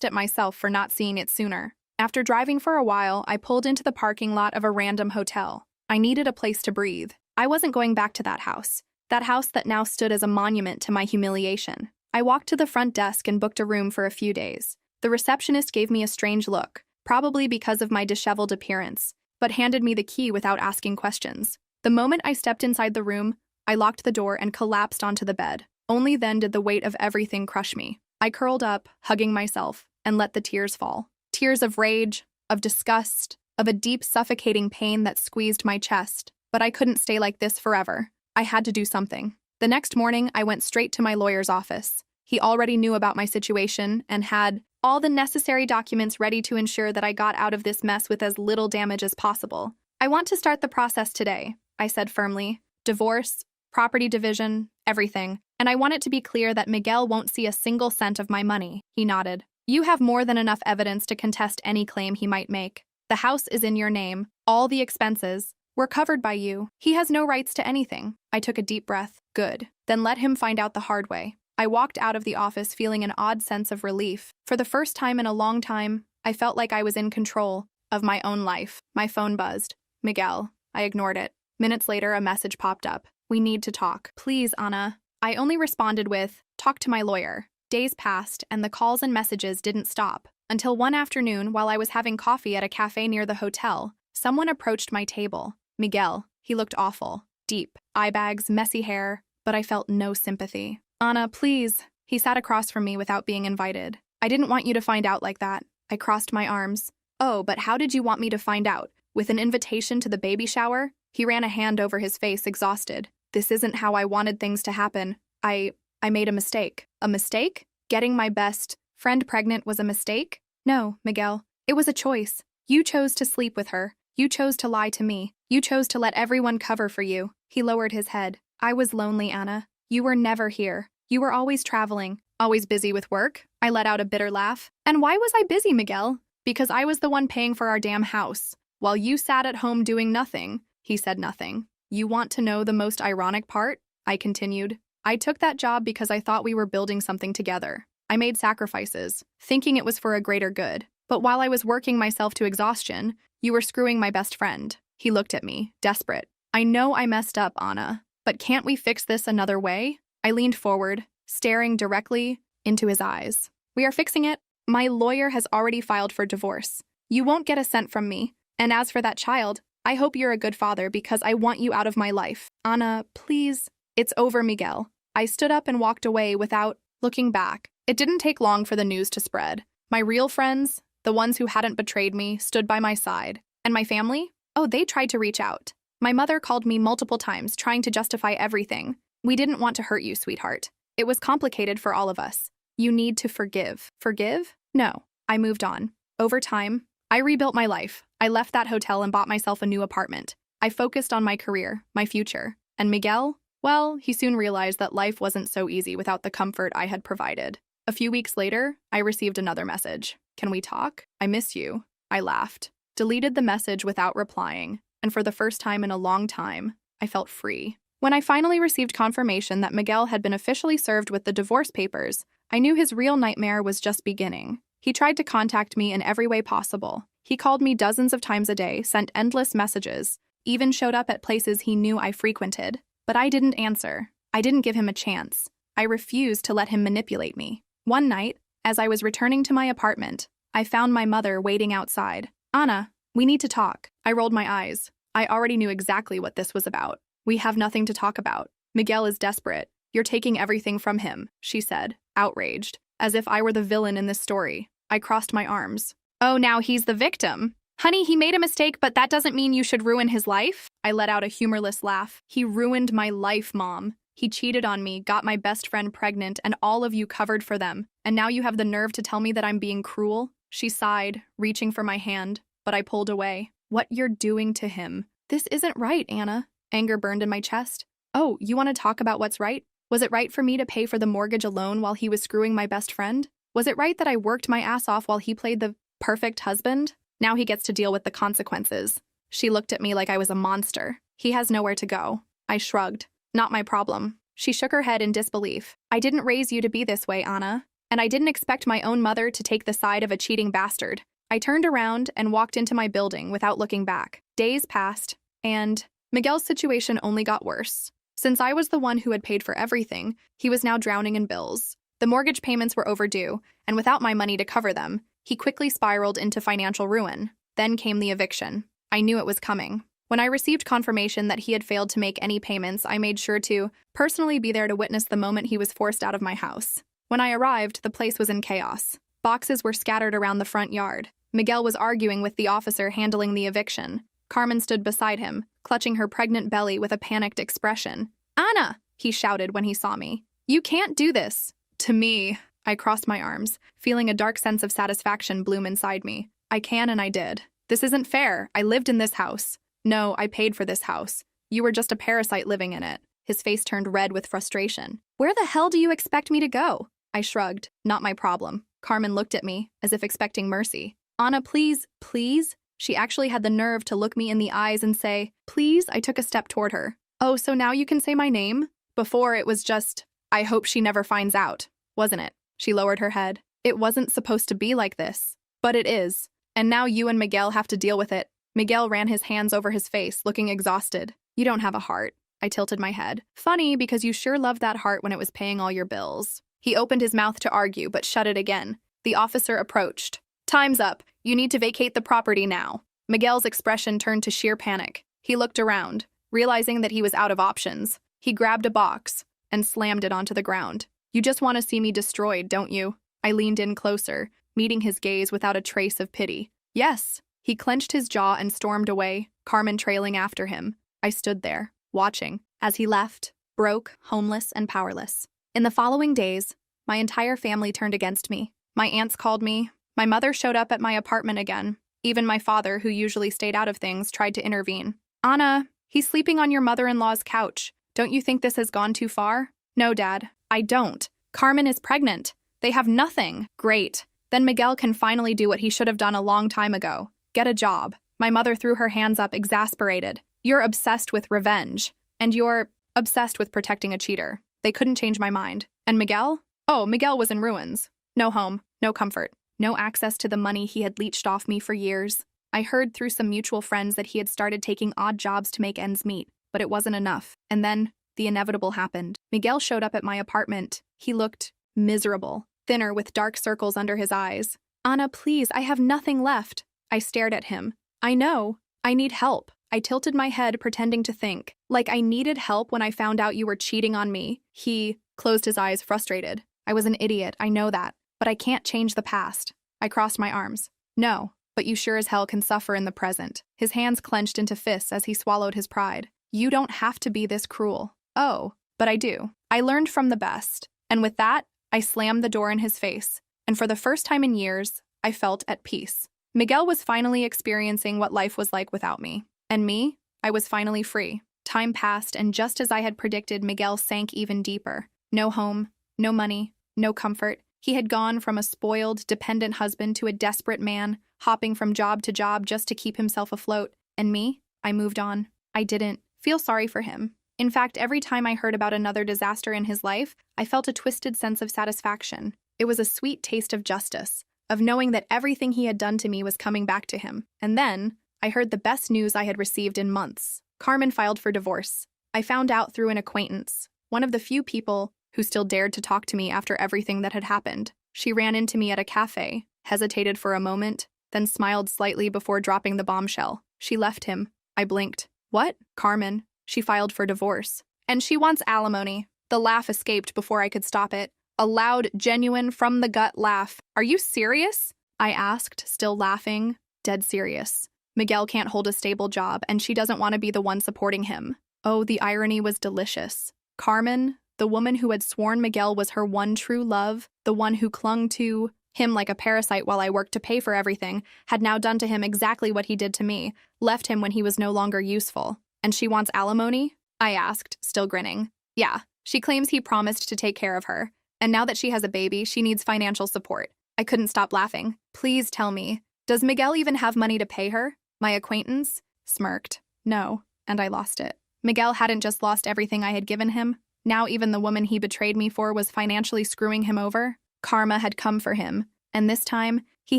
at myself for not seeing it sooner. After driving for a while, I pulled into the parking lot of a random hotel. I needed a place to breathe. I wasn't going back to that house that now stood as a monument to my humiliation. I walked to the front desk and booked a room for a few days. The receptionist gave me a strange look, probably because of my disheveled appearance, but handed me the key without asking questions. The moment I stepped inside the room, I locked the door and collapsed onto the bed. Only then did the weight of everything crush me. I curled up, hugging myself, and let the tears fall. Tears of rage, of disgust, of a deep suffocating pain that squeezed my chest. But I couldn't stay like this forever. I had to do something. The next morning, I went straight to my lawyer's office. He already knew about my situation and had all the necessary documents ready to ensure that I got out of this mess with as little damage as possible. I want to start the process today, I said firmly. Divorce, property division, everything. And I want it to be clear that Miguel won't see a single cent of my money. He nodded. You have more than enough evidence to contest any claim he might make. The house is in your name. All the expenses were covered by you. He has no rights to anything. I took a deep breath. Good. Then let him find out the hard way. I walked out of the office feeling an odd sense of relief. For the first time in a long time, I felt like I was in control of my own life. My phone buzzed. Miguel. I ignored it. Minutes later, a message popped up. We need to talk. Please, Ana. I only responded with, talk to my lawyer. Days passed, and the calls and messages didn't stop. Until one afternoon, while I was having coffee at a cafe near the hotel, someone approached my table. Miguel. He looked awful. Deep. Eye bags, messy hair, but I felt no sympathy. Ana, please. He sat across from me without being invited. I didn't want you to find out like that. I crossed my arms. Oh, but how did you want me to find out? With an invitation to the baby shower? He ran a hand over his face, exhausted. This isn't how I wanted things to happen. I made a mistake. A mistake? Getting my best friend pregnant was a mistake? No, Miguel. It was a choice. You chose to sleep with her. You chose to lie to me. You chose to let everyone cover for you. He lowered his head. I was lonely, Ana. You were never here. You were always traveling, always busy with work. I let out a bitter laugh. And why was I busy, Miguel? Because I was the one paying for our damn house. While you sat at home doing nothing. He said nothing. You want to know the most ironic part? I continued. I took that job because I thought we were building something together. I made sacrifices, thinking it was for a greater good. But while I was working myself to exhaustion, you were screwing my best friend. He looked at me, desperate. I know I messed up, Ana, but can't we fix this another way? I leaned forward, staring directly into his eyes. We are fixing it. My lawyer has already filed for divorce. You won't get a cent from me. And as for that child, I hope you're a good father because I want you out of my life. Ana, please. It's over, Miguel. I stood up and walked away without looking back. It didn't take long for the news to spread. My real friends, the ones who hadn't betrayed me, stood by my side. And my family? Oh, they tried to reach out. My mother called me multiple times, trying to justify everything. We didn't want to hurt you, sweetheart. It was complicated for all of us. You need to forgive. Forgive? No. I moved on. Over time, I rebuilt my life. I left that hotel and bought myself a new apartment. I focused on my career, my future. And Miguel? Well, he soon realized that life wasn't so easy without the comfort I had provided. A few weeks later, I received another message. Can we talk? I miss you. I laughed, deleted the message without replying, and for the first time in a long time, I felt free. When I finally received confirmation that Miguel had been officially served with the divorce papers, I knew his real nightmare was just beginning. He tried to contact me in every way possible. He called me dozens of times a day, sent endless messages, even showed up at places he knew I frequented. But I didn't answer. I didn't give him a chance. I refused to let him manipulate me. One night, as I was returning to my apartment, I found my mother waiting outside. Anna, we need to talk. I rolled my eyes. I already knew exactly what this was about. We have nothing to talk about. Miguel is desperate. You're taking everything from him, she said, outraged, as if I were the villain in this story. I crossed my arms. Oh, now he's the victim. Honey, he made a mistake, but that doesn't mean you should ruin his life. I let out a humorless laugh. He ruined my life, Mom. He cheated on me, got my best friend pregnant, and all of you covered for them. And now you have the nerve to tell me that I'm being cruel? She sighed, reaching for my hand, but I pulled away. What you're doing to him. This isn't right, Anna. Anger burned in my chest. Oh, you want to talk about what's right? Was it right for me to pay for the mortgage alone while he was screwing my best friend? Was it right that I worked my ass off while he played the perfect husband? Now he gets to deal with the consequences. She looked at me like I was a monster. He has nowhere to go. I shrugged. Not my problem. She shook her head in disbelief. I didn't raise you to be this way, Anna. And I didn't expect my own mother to take the side of a cheating bastard. I turned around and walked into my building without looking back. Days passed, and Miguel's situation only got worse. Since I was the one who had paid for everything, he was now drowning in bills. The mortgage payments were overdue, and without my money to cover them, he quickly spiraled into financial ruin. Then came the eviction. I knew it was coming. When I received confirmation that he had failed to make any payments, I made sure to personally be there to witness the moment he was forced out of my house. When I arrived, the place was in chaos. Boxes were scattered around the front yard. Miguel was arguing with the officer handling the eviction. Carmen stood beside him, clutching her pregnant belly with a panicked expression. Anna, he shouted when he saw me. You can't do this. To me, I crossed my arms, feeling a dark sense of satisfaction bloom inside me. I can and I did. This isn't fair. I lived in this house. No, I paid for this house. You were just a parasite living in it. His face turned red with frustration. Where the hell do you expect me to go? I shrugged. Not my problem. Carmen looked at me, as if expecting mercy. Anna, please, please? She actually had the nerve to look me in the eyes and say, please. I took a step toward her. Oh, so now you can say my name? Before it was just, I hope she never finds out, wasn't it? She lowered her head. It wasn't supposed to be like this. But it is. And now you and Miguel have to deal with it. Miguel ran his hands over his face, looking exhausted. You don't have a heart. I tilted my head. Funny, because you sure loved that heart when it was paying all your bills. He opened his mouth to argue, but shut it again. The officer approached. Time's up. You need to vacate the property now. Miguel's expression turned to sheer panic. He looked around, realizing that he was out of options. He grabbed a box and slammed it onto the ground. You just want to see me destroyed, don't you? I leaned in closer, meeting his gaze without a trace of pity. Yes. He clenched his jaw and stormed away, Carmen trailing after him. I stood there, watching, as he left, broke, homeless, and powerless. In the following days, my entire family turned against me. My aunts called me. My mother showed up at my apartment again. Even my father, who usually stayed out of things, tried to intervene. Anna, he's sleeping on your mother-in-law's couch. Don't you think this has gone too far? No, Dad, I don't. Carmen is pregnant. They have nothing. Great. Then Miguel can finally do what he should have done a long time ago. Get a job. My mother threw her hands up, exasperated. You're obsessed with revenge. And you're obsessed with protecting a cheater. They couldn't change my mind. And Miguel? Oh, Miguel was in ruins. No home, no comfort, no access to the money he had leached off me for years. I heard through some mutual friends that he had started taking odd jobs to make ends meet, but it wasn't enough. And then, the inevitable happened. Miguel showed up at my apartment. He looked miserable, thinner with dark circles under his eyes. Anna, please, I have nothing left. I stared at him. I know. I need help. I tilted my head, pretending to think. Like I needed help when I found out you were cheating on me. He closed his eyes, frustrated. I was an idiot, I know that. But I can't change the past. I crossed my arms. No, but you sure as hell can suffer in the present. His hands clenched into fists as he swallowed his pride. You don't have to be this cruel. Oh, but I do. I learned from the best. And with that, I slammed the door in his face. And for the first time in years, I felt at peace. Miguel was finally experiencing what life was like without me. And me, I was finally free. Time passed, and just as I had predicted, Miguel sank even deeper. No home, no money, no comfort. He had gone from a spoiled, dependent husband to a desperate man, hopping from job to job just to keep himself afloat. And me, I moved on. I didn't feel sorry for him. In fact, every time I heard about another disaster in his life, I felt a twisted sense of satisfaction. It was a sweet taste of justice, of knowing that everything he had done to me was coming back to him. And then, I heard the best news I had received in months. Carmen filed for divorce. I found out through an acquaintance, one of the few people who still dared to talk to me after everything that had happened. She ran into me at a cafe, hesitated for a moment, then smiled slightly before dropping the bombshell. She left him. I blinked. What? Carmen. She filed for divorce. And she wants alimony. The laugh escaped before I could stop it. A loud, genuine, from-the-gut laugh. Are you serious? I asked, still laughing. Dead serious. Miguel can't hold a stable job, and she doesn't want to be the one supporting him. Oh, the irony was delicious. Carmen, the woman who had sworn Miguel was her one true love, the one who clung to him like a parasite while I worked to pay for everything, had now done to him exactly what he did to me, left him when he was no longer useful. And she wants alimony? I asked, still grinning. Yeah, she claims he promised to take care of her, and now that she has a baby, she needs financial support. I couldn't stop laughing. Please tell me, does Miguel even have money to pay her? My acquaintance smirked. No, and I lost it. Miguel hadn't just lost everything I had given him. Now even the woman he betrayed me for was financially screwing him over. Karma had come for him, and this time, he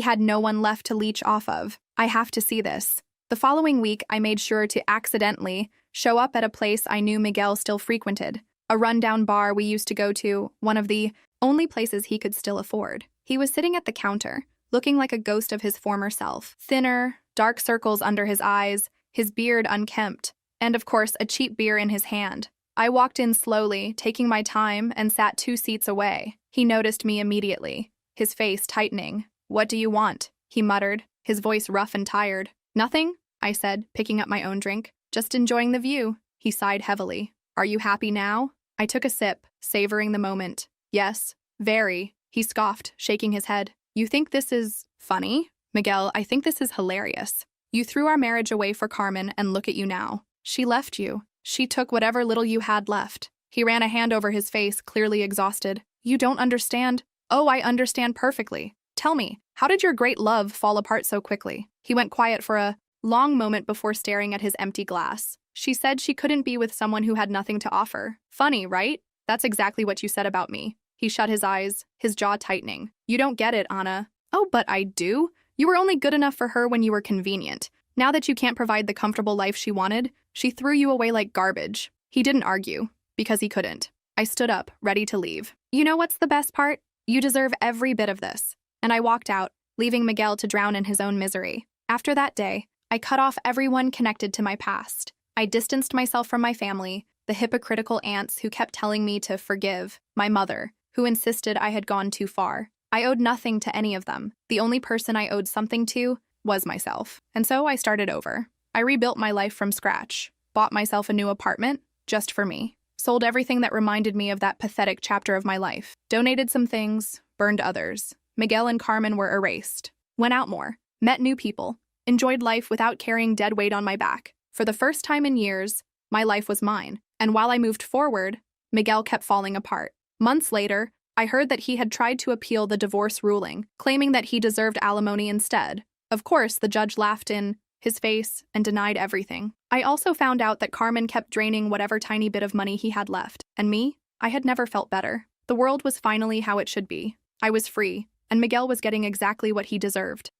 had no one left to leech off of. I have to see this. The following week, I made sure to accidentally show up at a place I knew Miguel still frequented, a rundown bar we used to go to, one of the only places he could still afford. He was sitting at the counter, looking like a ghost of his former self. Thinner, dark circles under his eyes, his beard unkempt, and of course, a cheap beer in his hand. I walked in slowly, taking my time, and sat 2 seats away. He noticed me immediately, his face tightening. What do you want? He muttered, his voice rough and tired. Nothing, I said, picking up my own drink. Just enjoying the view. He sighed heavily. Are you happy now? I took a sip, savoring the moment. Yes, very, he scoffed, shaking his head. You think this is funny? Miguel, I think this is hilarious. You threw our marriage away for Carmen, and look at you now. She left you. She took whatever little you had left. He ran a hand over his face, clearly exhausted. You don't understand. Oh, I understand perfectly. Tell me, how did your great love fall apart so quickly? He went quiet for a long moment before staring at his empty glass. She said she couldn't be with someone who had nothing to offer. Funny, right? That's exactly what you said about me. He shut his eyes, his jaw tightening. You don't get it, Anna. Oh, but I do. You were only good enough for her when you were convenient. Now that you can't provide the comfortable life she wanted, she threw you away like garbage. He didn't argue, because he couldn't. I stood up, ready to leave. You know what's the best part? You deserve every bit of this. And I walked out, leaving Miguel to drown in his own misery. After that day, I cut off everyone connected to my past. I distanced myself from my family, the hypocritical aunts who kept telling me to forgive, my mother, who insisted I had gone too far. I owed nothing to any of them. The only person I owed something to was myself. And so I started over. I rebuilt my life from scratch, bought myself a new apartment, just for me, sold everything that reminded me of that pathetic chapter of my life, donated some things, burned others. Miguel and Carmen were erased. Went out more, met new people, enjoyed life without carrying dead weight on my back. For the first time in years, my life was mine. And while I moved forward, Miguel kept falling apart. Months later, I heard that he had tried to appeal the divorce ruling, claiming that he deserved alimony instead. Of course, the judge laughed in his face and denied everything. I also found out that Carmen kept draining whatever tiny bit of money he had left. And me? I had never felt better. The world was finally how it should be. I was free, and Miguel was getting exactly what he deserved.